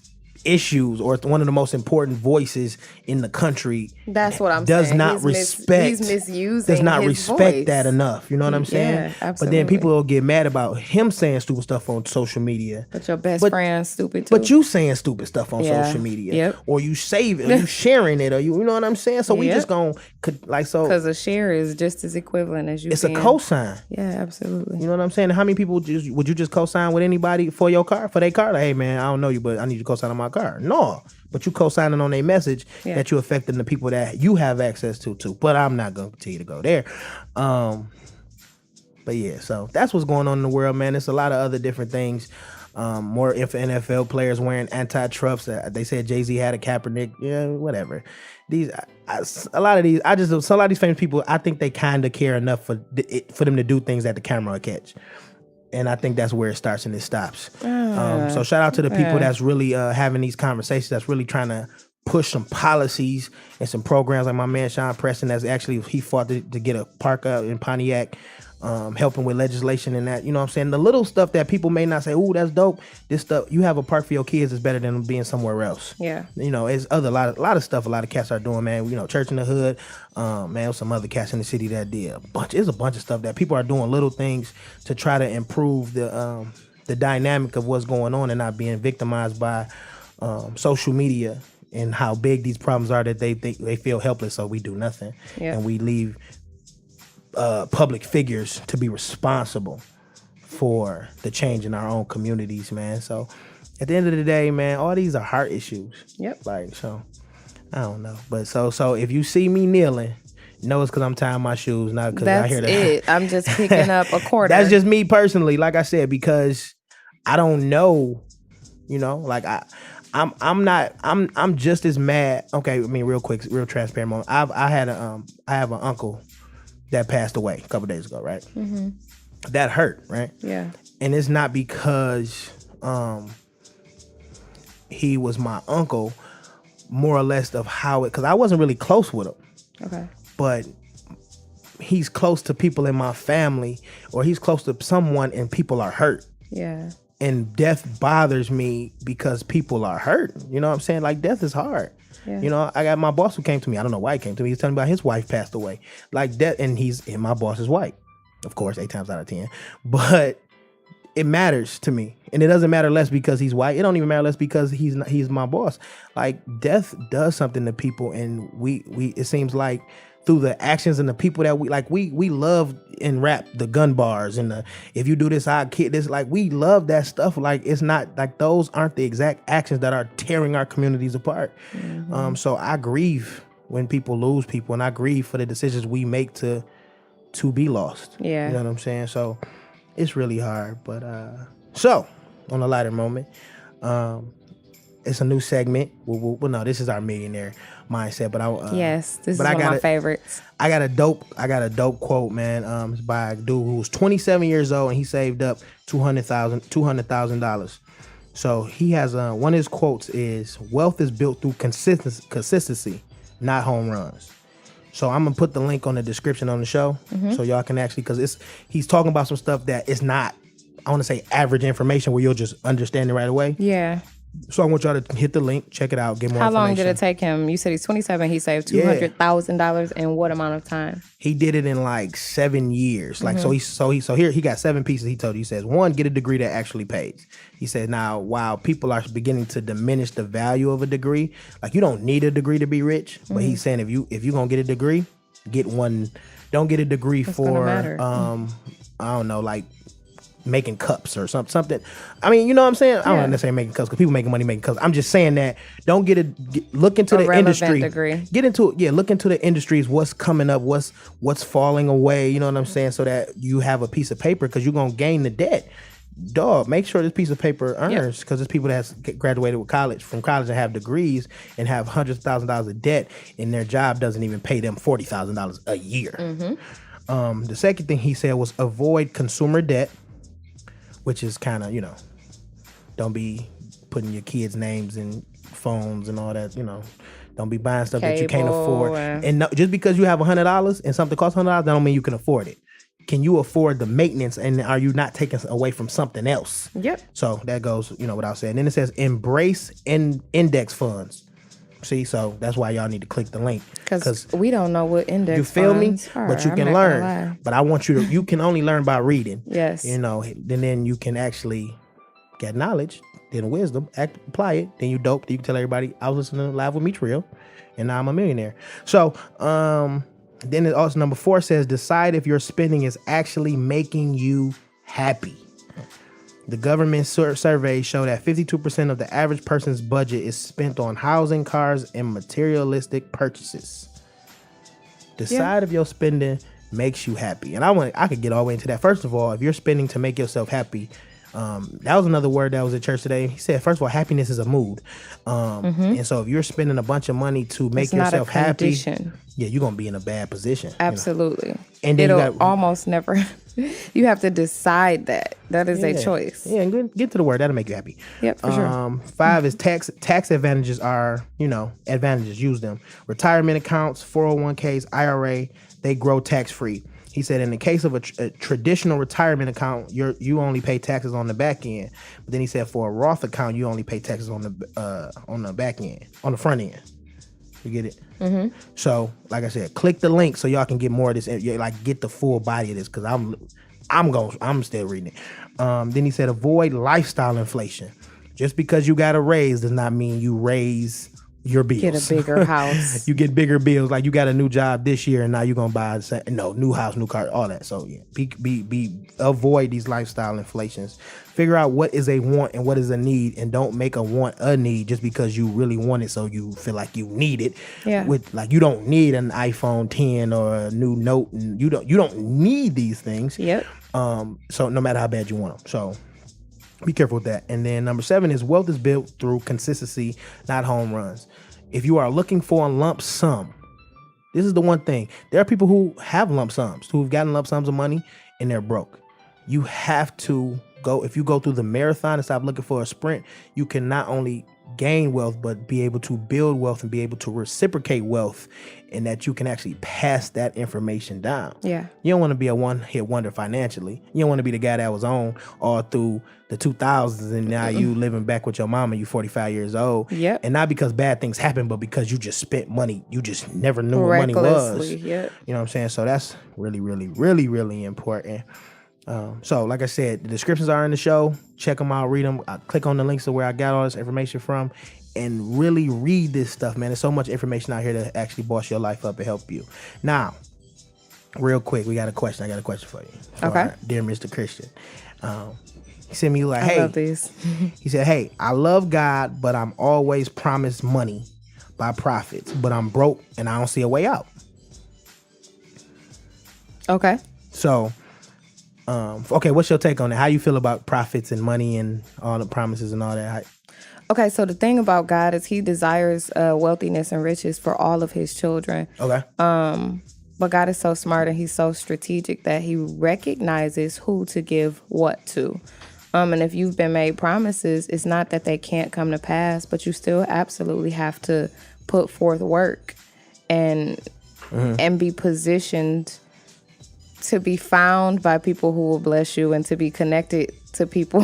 issues, or one of the most important voices in the country. That's what I'm does saying. Not respect. He's misusing. Does not his respect voice. that enough. You know what I'm saying? Yeah, absolutely. But then people will get mad about him saying stupid stuff on social media. But your best friend's stupid too. But you saying stupid stuff on social media. Yep. Or you save it, or you sharing it, or you know what I'm saying? So we just gonna because a share is just as equivalent as you. It's a cosign. Yeah, absolutely. You know what I'm saying? How many people would you just cosign with anybody for your car, for their car? Like, hey man, I don't know you, but I need you to cosign on my car. No. But you co-signing on a message that you're affecting the people that you have access to too. But I'm not going to continue to go there. But yeah, so that's what's going on in the world, man. There's a lot of other different things. More NFL players wearing anti-Trumps. They said Jay-Z had a Kaepernick. Yeah, whatever. A lot of these famous people, I think they kind of care enough for them to do things that the camera will catch. And I think that's where it starts and it stops. So shout out to the people that's really having these conversations, that's really trying to push some policies and some programs, like my man Sean Preston, he fought to get a park out in Pontiac, helping with legislation and that, you know what I'm saying? The little stuff that people may not say, ooh, that's dope. This stuff, you have a park for your kids is better than being somewhere else. Yeah. It's a lot of stuff a lot of cats are doing, man. Church in the Hood, man, some other cats in the city that did there's a bunch of stuff that people are doing, little things to try to improve the dynamic of what's going on and not being victimized by social media and how big these problems are that they feel helpless, so we do nothing. Yeah. And we leave public figures to be responsible for the change in our own communities, man. So at the end of the day, man, all these are heart issues. Yep. So I don't know. But so if you see me kneeling, know it's because I'm tying my shoes, not because I hear that. That's it. I'm just picking up a quarter. That's just me personally, like I said, because I don't know, like I'm just as mad. Okay, real quick, real transparent moment. I have an uncle that passed away a couple days ago, right? Mm-hmm. That hurt, right? Yeah. And it's not because he was my uncle, more or less of how because I wasn't really close with him. Okay. But he's close to people in my family, or he's close to someone and people are hurt. Yeah. And death bothers me because people are hurt. You know what I'm saying? Like, death is hard. Yeah. You know, I got my boss who came to me. I don't know why he came to me. He's telling me about his wife passed away. Like, death, and my boss is white. Of course, 8 times out of 10. But it matters to me. And it doesn't matter less because he's white. It don't even matter less because he's my boss. Like, death does something to people, and we it seems like through the actions and the people that we love in rap, the gun bars and the if you do this, I kid this. Like, we love that stuff. Like, it's not like those aren't the exact actions that are tearing our communities apart. Mm-hmm. So I grieve when people lose people, and I grieve for the decisions we make to be lost. Yeah. You know what I'm saying? So it's really hard. But so on a lighter moment, it's a new segment. Well, no, this is our millionaire mindset. But yes, this is one of my favorites. I got a dope quote, man. It's by a dude who was 27 years old, and he saved up $200,000. So he has one of his quotes is, "Wealth is built through consistency, not home runs." So I'm gonna put the link on the description on the show, so y'all can actually, because he's talking about some stuff that is not, I want to say, average information where you'll just understand it right away. Yeah. So I want y'all to hit the link, check it out, get more information. How long did it take him? You said he's 27. He saved $200,000 in what amount of time? He did it in like 7 years. Like, so here he got 7 pieces. He told you, he says, 1, get a degree that actually pays. He said, now, while people are beginning to diminish the value of a degree, like, you don't need a degree to be rich, but he's saying if you gonna get a degree, get one. Don't get a degree for I don't know, like making cups or something. I mean, you know what I'm saying? I don't necessarily making cups because people making money making cups. I'm just saying that don't look into the industry. Degree. Get into it. Yeah, look into the industries. What's coming up? What's falling away? You know what I'm saying? So that you have a piece of paper, because you're gonna gain the debt. Dog, make sure this piece of paper earns, because there's people that have graduated from college and have degrees and have hundreds of thousands of dollars of debt, and their job doesn't even pay them $40,000 a year. The second thing he said was avoid consumer debt, which is kind of, don't be putting your kids' names in phones and all that, Don't be buying stuff that you can't afford. And just because you have $100 and something costs $100, that don't mean you can afford it. Can you afford the maintenance, and are you not taking away from something else? Yep. So that goes, without saying. Then it says embrace index funds. See, so that's why y'all need to click the link. Because we don't know what index you feel funds me? Are. But you can learn. But I want you can only learn by reading. Yes. Then you can actually get knowledge, then wisdom, apply it, then you dope. Then you can tell everybody, I was listening to Live with Meech Real, and now I'm a millionaire. So, then it also, number 4 says, decide if your spending is actually making you happy. The government surveys show that 52% of the average person's budget is spent on housing, cars, and materialistic purchases. Decide if your spending makes you happy. And I could get all the way into that. First of all, if you're spending to make yourself happy, that was another word that was at church today. He said, first of all, happiness is a mood. And so if you're spending a bunch of money to make yourself happy, you're going to be in a bad position. Absolutely. And then it'll almost never, you have to decide that. That is a choice. Yeah, and get to the word. That'll make you happy. Yep, for sure. 5 is tax advantages are, advantages. Use them. Retirement accounts, 401ks, IRA, they grow tax-free. He said in the case of a traditional retirement account, you only pay taxes on the back end. But then he said for a Roth account, you only pay taxes on the back end, on the front end. You get it? Mm-hmm. So, like I said, click the link so y'all can get more of this. Like, get the full body of this, because I'm still reading it. Then he said avoid lifestyle inflation. Just because you got a raise does not mean you raise your bills. Get a bigger house. You get bigger bills. Like, you got a new job this year, and now you're gonna buy new house, new car, all that. So avoid these lifestyle inflations. Figure out what is a want and what is a need, and don't make a want a need just because you really want it, so you feel like you need it. Yeah. You don't need an iPhone 10 or a new Note, and you don't need these things. Yep. So no matter how bad you want them. So be careful with that. And then number 7 is wealth is built through consistency, not home runs. If you are looking for a lump sum, this is the one thing. There are people who have lump sums, who've gotten lump sums of money, and they're broke. You have to if you go through the marathon and stop looking for a sprint, you can not only gain wealth, but be able to build wealth and be able to reciprocate wealth, and that you can actually pass that information down. Yeah. You don't want to be a one-hit wonder financially. You don't want to be the guy that was on all through the 2000s and now you living back with your mama, you 45 years old. Yep. And not because bad things happen, but because you just spent money. You just never knew what money was. Yep. You know what I'm saying? So that's really, really, really, really important. So like I said, the descriptions are in the show. Check them out, read them. Click on the links to where I got all this information from, and really read this stuff, man. There's so much information out here to actually boss your life up and help you. Now, real quick, I got a question for you. Okay. Dear Mr. Christian. He sent me like, I love these. He said, hey, I love God, but I'm always promised money by prophets, but I'm broke and I don't see a way out. Okay. So, okay, what's your take on it? How you feel about prophets and money and all the promises and all that? Okay, so the thing about God is he desires wealthiness and riches for all of his children. Okay. But God is so smart and he's so strategic that he recognizes who to give what to. And if you've been made promises, it's not that they can't come to pass, but you still absolutely have to put forth work and be positioned to be found by people who will bless you and to be connected to people.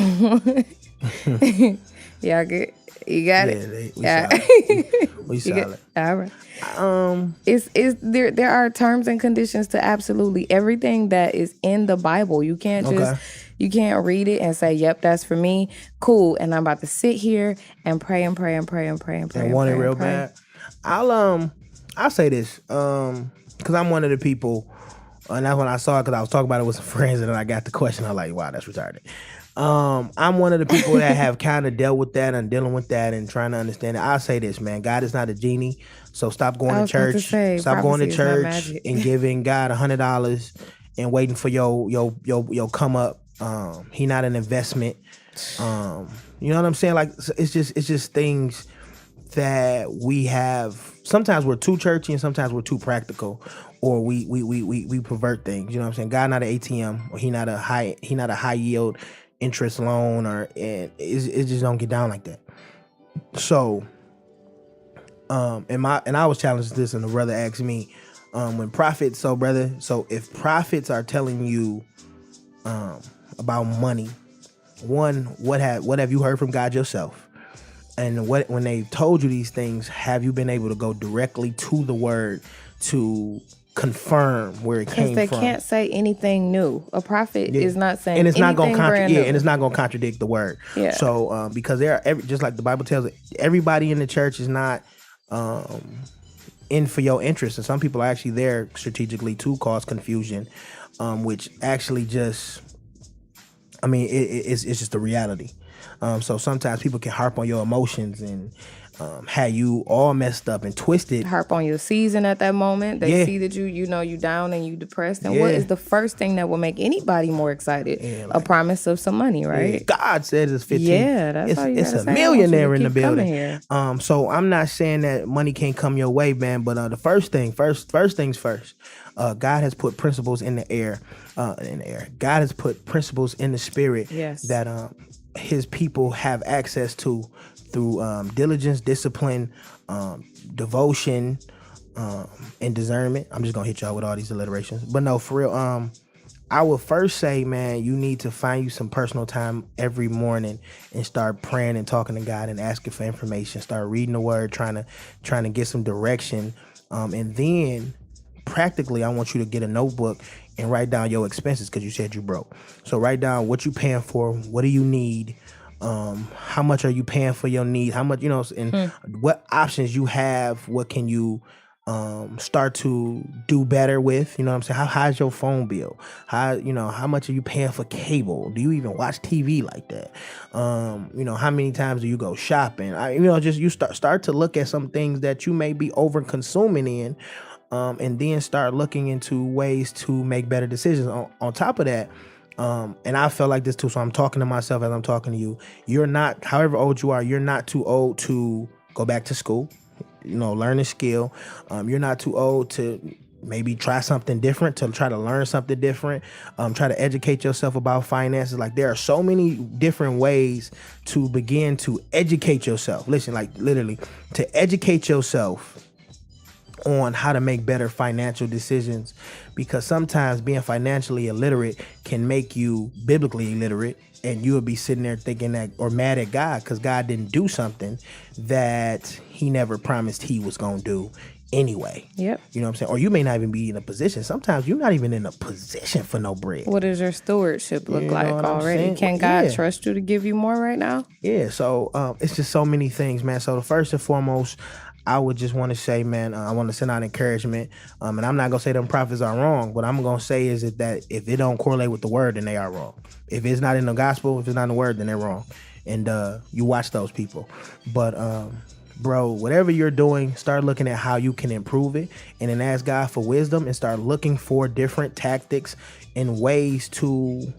Y'all get, you got it. We solid. All right. There are terms and conditions to absolutely everything that is in the Bible. You can't you can't read it and say, "Yep, that's for me." Cool, and I'm about to sit here and pray and pray and pray and pray and pray. And want it real bad. I'll say this because I'm one of the people, and that's when I saw it because I was talking about it with some friends, and then I got the question. I'm like, "Wow, that's retarded." I'm one of the people that have kind of dealt with that and dealing with that and trying to understand it. I'll say this, man. God is not a genie, so stop going to church. Stop going to church and giving God $100 and waiting for your come up. He not an investment. You know what I'm saying? Like it's just things that we have. Sometimes we're too churchy and sometimes we're too practical, or we pervert things. You know what I'm saying? God not an ATM, or he not a high yield interest loan, or it just don't get down like that. So, and I was challenged this, and the brother asked me, when prophets. So if prophets are telling you, about money, one, what have you heard from God yourself? And when they've told you these things, have you been able to go directly to the word to confirm where it came from? Because they can't say anything new. A prophet is not saying and it's anything not going to and it's not going to contradict the word. Yeah. So because there are just like the Bible tells it, everybody in the church is not in for your interest, and some people are actually there strategically to cause confusion, which actually just, I mean, it's just a reality. So sometimes people can harp on your emotions and have you all messed up and twisted. Harp on your season at that moment. They see that you down and you depressed. And what is the first thing that will make anybody more excited? A promise of some money, right? Yeah. God said it's 15. Yeah, that's all you It's a say. millionaire in the building. So I'm not saying that money can't come your way, man. But the first things first. God has put principles in the air. God has put principles in the spirit that his people have access to through diligence, discipline, devotion, and discernment. I'm just gonna hit y'all with all these alliterations, but no, for real. I would first say, man, you need to find you some personal time every morning and start praying and talking to God and asking for information. Start reading the word, trying to get some direction, and then practically, I want you to get a notebook and write down your expenses, because you said you broke. So write down what you paying for, what do you need, how much are you paying for your needs, how much, and what options you have, what can you start to do better with, you know what I'm saying? How high is your phone bill? How much are you paying for cable? Do you even watch TV like that? How many times do you go shopping? You start to look at some things that you may be over consuming in, and then start looking into ways to make better decisions. On top of that, and I felt like this too, so I'm talking to myself as I'm talking to you. You're not, however old you are, you're not too old to go back to school, learn a skill. You're not too old to maybe try something different, to try to learn something different, try to educate yourself about finances. Like, there are so many different ways to begin to educate yourself. Listen, like literally to educate yourself on how to make better financial decisions, because sometimes being financially illiterate can make you biblically illiterate, and you will be sitting there thinking that, or mad at God because God didn't do something that he never promised he was going to do anyway. Yep. You know what I'm saying? Or you may not even be in a position. Sometimes you're not even in a position for no bread. What does your stewardship look like already? Can God trust you to give you more right now? Yeah. So it's just so many things, man. So the first and foremost, I would just want to say, man, I want to send out encouragement. And I'm not going to say them prophets are wrong. What I'm going to say is that if it don't correlate with the word, then they are wrong. If it's not in the gospel, if it's not in the word, then they're wrong. And you watch those people. But, bro, whatever you're doing, start looking at how you can improve it, and then ask God for wisdom, and start looking for different tactics and ways to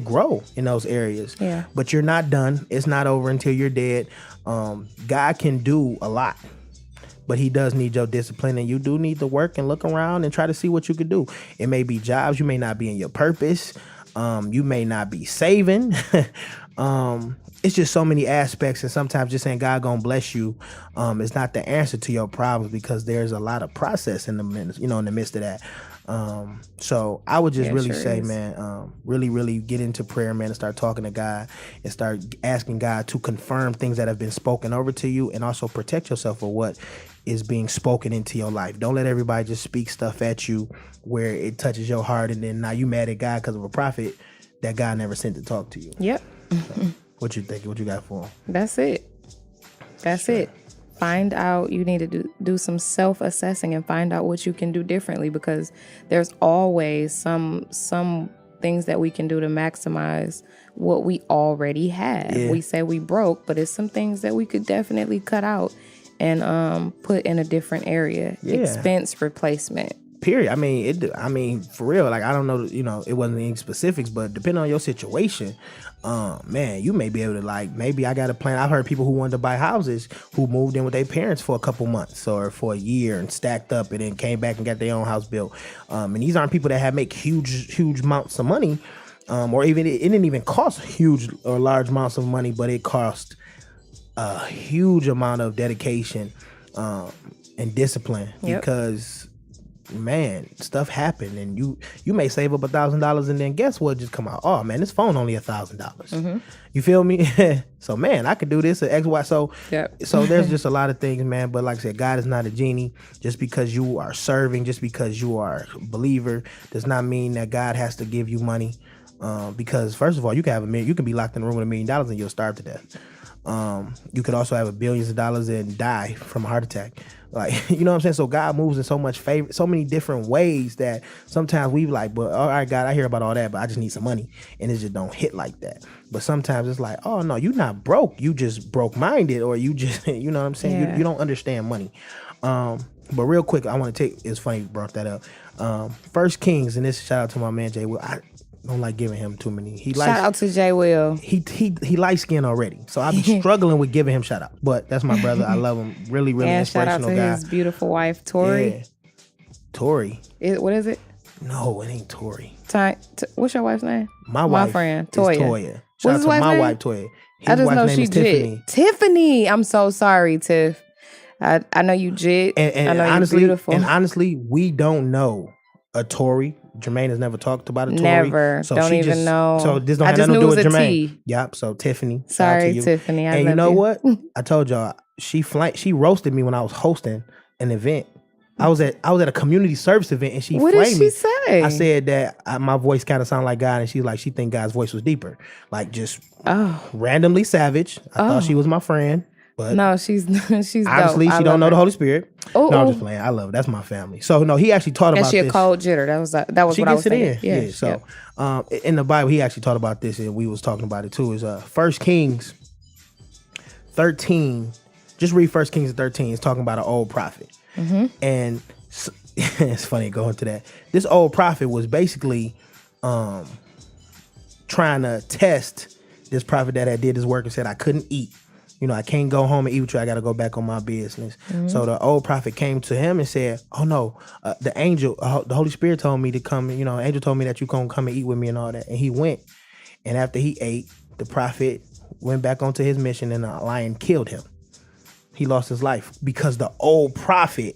grow in those areas. Yeah. But you're not done. It's not over until you're dead. God can do a lot, but he does need your discipline, and you do need to work and look around and try to see what you could do. It may be jobs. You may not be in your purpose. You may not be saving. It's just so many aspects, and sometimes just saying God gonna bless you is not the answer to your problems, because there's a lot of process in the midst of that. So I would just really say, man, really get into prayer, man, and start talking to God and start asking God to confirm things that have been spoken over to you, and also protect yourself for what is being spoken into your life. Don't let everybody just speak stuff at you where it touches your heart, and then now you mad at God because of a prophet that God never sent to talk to you. Yep. So, what you think? What you got for him? That's it. Find out. You need to do some self-assessing and find out what you can do differently, because there's always some things that we can do to maximize what we already have. Yeah. We say we broke, but it's some things that we could definitely cut out and put in a different area. Yeah. Expense replacement. Period. I mean, for real. Like, I don't know, it wasn't any specifics, but depending on your situation, man, you may be able to, maybe I got a plan. I've heard people who wanted to buy houses who moved in with their parents for a couple months or for a year and stacked up and then came back and got their own house built. And these aren't people that make huge amounts of money, or even it didn't even cost huge or large amounts of money, but it cost a huge amount of dedication and discipline. Yep. Because, man, stuff happened, and you may save up $1,000, and then guess what just come out? Oh man, this phone only $1,000. Mm-hmm. You feel me? So man, I could do this at X, Y. So there's just a lot of things, man. But like I said, God is not a genie. Just because you are serving, just because you are a believer, does not mean that God has to give you money. Because first of all, you can be locked in a room with $1 million and you'll starve to death. You could also have billions of dollars and die from a heart attack. Like, you know what I'm saying? So God moves in so many different ways that sometimes we like, but all right, God, I hear about all that, but I just need some money. And it just don't hit like that. But sometimes it's like, oh no, you're not broke. You just broke-minded, or you just, you know what I'm saying? Yeah. You don't understand money. But real quick, I want to it's funny you brought that up. 1 Kings, and this shout out to my man, Jay Will. I don't like giving him too many. Shout out to Jay Will. He light skinned already, so I've been struggling with giving him shout out. But that's my brother. I love him. Really, really inspirational guy. And shout out to his beautiful wife, Tori. Yeah. Tori. What is it? No, it ain't Tori. What's your wife's name? My friend, Toya. Toya. Shout out to my wife, Toya. I just know she jit. Tiffany. I'm so sorry, Tiff. I know you jit. And I know honestly, you're beautiful. And honestly, we don't know a Tori. Jermaine has never talked about a Tori. Never. So don't even know. So this don't have nothing to do with Jermaine. Yep. So Tiffany. Sorry, Tiffany. And you know what? I told y'all, she roasted me when I was hosting an event. I was at a community service event, and what did she say? I said that my voice kind of sounded like God, and she's like, she think God's voice was deeper, like just randomly savage. I thought she was my friend. But no, she's honestly, dope. She don't know the Holy Spirit. No, I'm just playing. I love it. That's my family. So no, he actually taught about this. And she a cold jitter. That was she what I was saying. Yeah. So in the Bible, he actually taught about this, and we was talking about it too. Is 1 Kings 13. Just read 1 Kings 13. It's talking about an old prophet, and it's funny going to that. This old prophet was basically trying to test this prophet that had did his work and said, I couldn't eat I can't go home and eat with you. I got to go back on my business. So the old prophet came to him and said, oh no, the angel, the Holy Spirit told me to come, angel told me that you going to come and eat with me and all that. And he went. And after he ate, the prophet went back onto his mission and the lion killed him. He lost his life because the old prophet,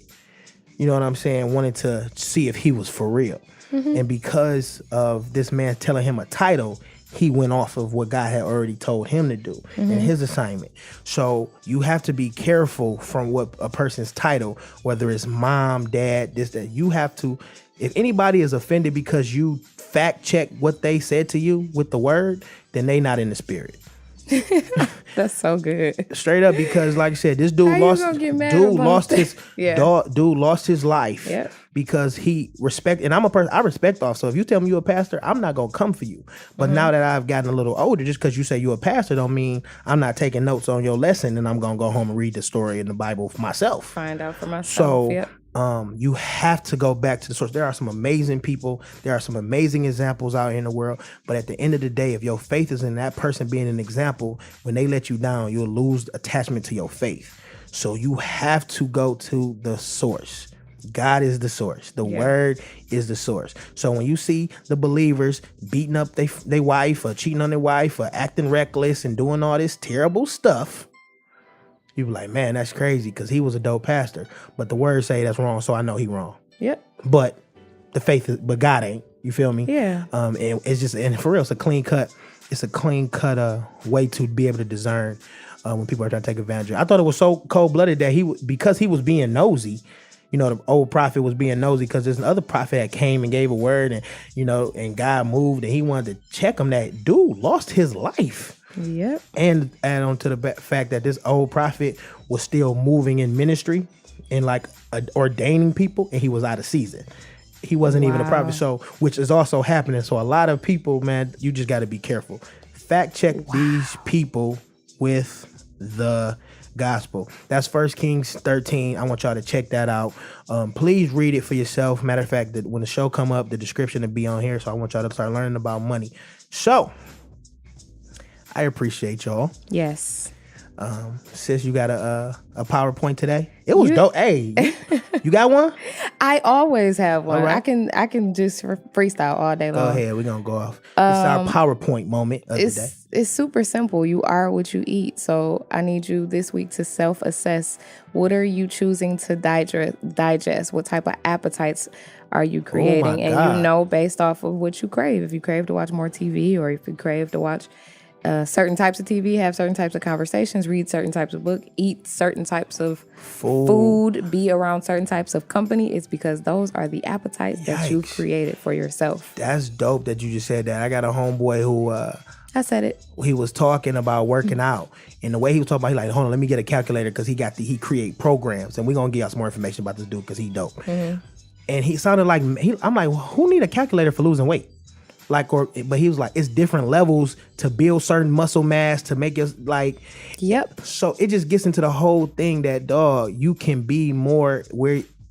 you know what I'm saying, wanted to see if he was for real. And because of this man telling him a title, he went off of what God had already told him to do in his assignment. So you have to be careful from what a person's title, whether it's mom, dad, this, that. You have to, if anybody is offended because you fact check what they said to you with the word, then they not in the spirit. That's so good. Straight up, because like I said, this dude lost his life because he and I'm a person, I respect off. So if you tell me you're a pastor, I'm not gonna come for you. But now that I've gotten a little older, just because you say you're a pastor don't mean I'm not taking notes on your lesson and I'm gonna go home and read the story in the Bible for myself. Find out for myself. So you have to go back to the source. There are some amazing people. There are some amazing examples out in the world. But at the end of the day, if your faith is in that person being an example, when they let you down, you'll lose attachment to your faith. So you have to go to the source. God is the source. The word is the source. So when you see the believers beating up their wife or cheating on their wife or acting reckless and doing all this terrible stuff, you be like, man, that's crazy because he was a dope pastor. But the words say that's wrong, so I know he wrong. Yep. But the faith is, but God ain't. You feel me? Yeah. And it's just, and for real, it's a clean cut way to be able to discern when people are trying to take advantage of it. I thought it was so cold-blooded that because he was being nosy, the old prophet was being nosy because there's another prophet that came and gave a word and, and God moved and he wanted to check him. That dude lost his life. Yep. And add on to the fact that this old prophet was still moving in ministry and like ordaining people, and he was out of season. He wasn't even a prophet, so which is also happening. So a lot of people, man, you just got to be careful. Fact check these people with the gospel. That's 1 Kings 13. I want y'all to check that out. Please read it for yourself. Matter of fact, that when the show come up, the description will be on here. So I want y'all to start learning about money. So I appreciate y'all. Yes. Sis, you got a PowerPoint today? It was dope. Hey, you got one? I always have one. Right. I can just freestyle all day long. Go ahead. We're going to go off. It's our PowerPoint moment of the day. It's super simple. You are what you eat. So I need you this week to self-assess. What are you choosing to digest? What type of appetites are you creating? And based off of what you crave. If you crave to watch more TV, or if you crave to watch certain types of TV, have certain types of conversations, read certain types of book, eat certain types of food, be around certain types of company, it's because those are the appetites that you've created for yourself. That's dope that you just said that. I got a homeboy who I said it. He was talking about working out, and the way he was talking about, he like, hold on, let me get a calculator because he create programs, and we're gonna give y'all some more information about this dude because he dope. Mm-hmm. And he sounded like I'm like, who need a calculator for losing weight? But he was like, it's different levels to build certain muscle mass to make us like, yep. So it just gets into the whole thing that, dog, you can be more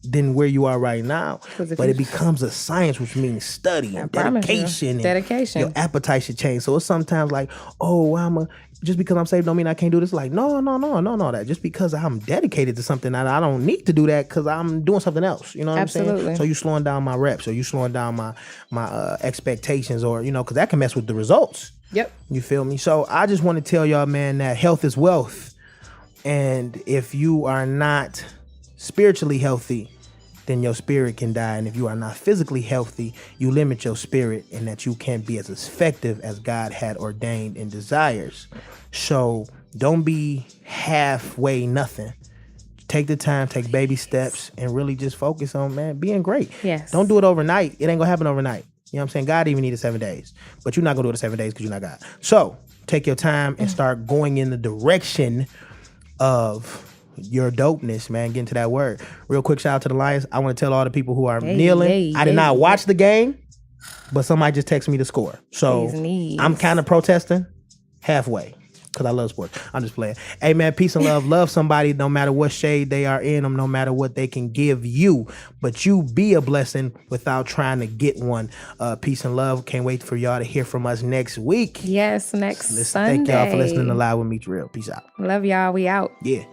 than where you are right now, but it becomes a science, which means study and dedication. Your appetite should change. So it's sometimes like, oh, just because I'm saved don't mean I can't do this. Like, no. That just because I'm dedicated to something, I don't need to do that because I'm doing something else. You know what I'm saying? So you slowing down my reps, or you slowing down my expectations, or because that can mess with the results. Yep. You feel me? So I just want to tell y'all, man, that health is wealth, and if you are not spiritually healthy, then your spirit can die. And if you are not physically healthy, you limit your spirit, and that you can't be as effective as God had ordained and desires. So don't be halfway nothing. Take the time, take baby steps, and really just focus on, man, being great. Yes. Don't do it overnight. It ain't gonna happen overnight. You know what I'm saying? God even needed 7 days, but you're not gonna do it in 7 days because you're not God. So take your time and start going in the direction of your dopeness, man. Get into that word. Real quick, shout out to the Lions. I want to tell all the people who are kneeling. I did not watch the game, but somebody just texted me the score. So I'm kind of protesting halfway. Because I love sports. I'm just playing. Hey, man, peace and love. Love somebody no matter what shade they are in them, no matter what they can give you. But you be a blessing without trying to get one. Peace and love. Can't wait for y'all to hear from us next week. Yes, next Sunday. Thank y'all for listening to Live with Meet Real. Peace out. Love y'all. We out. Yeah.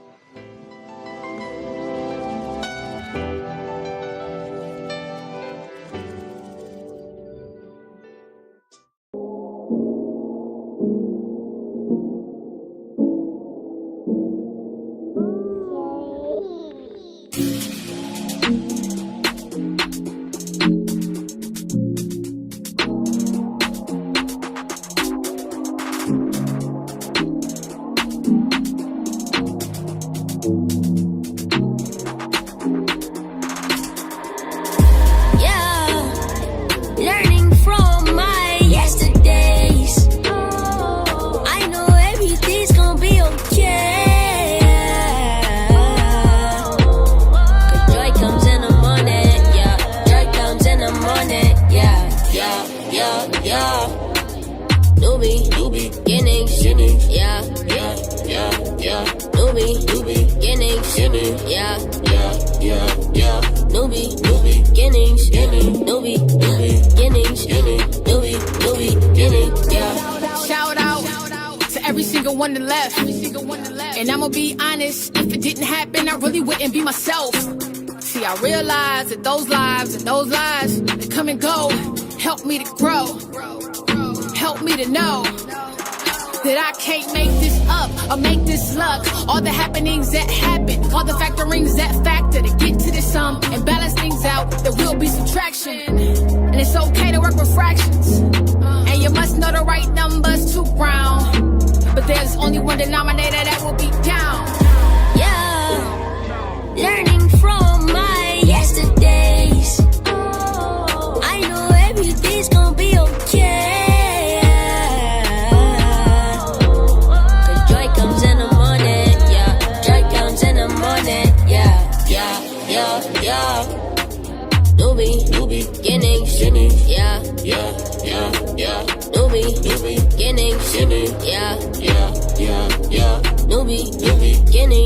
One that left. And I'ma be honest, if it didn't happen, I really wouldn't be myself. See, I realized that those lives and those lies that come and go help me to grow, help me to know that I can't make this up or make this luck. All the happenings that happen, all the factorings that factor to get to the sum and balance things out, there will be subtraction. And it's okay to work with fractions. And you must know the right numbers to round. But there's only one denominator that will be down. Yeah, learning from my yesterdays. I know everything's gonna be okay. Cause joy comes in the morning, yeah. Joy comes in the morning, yeah. New beginnings, yeah. New beginnings, yeah. New beginnings.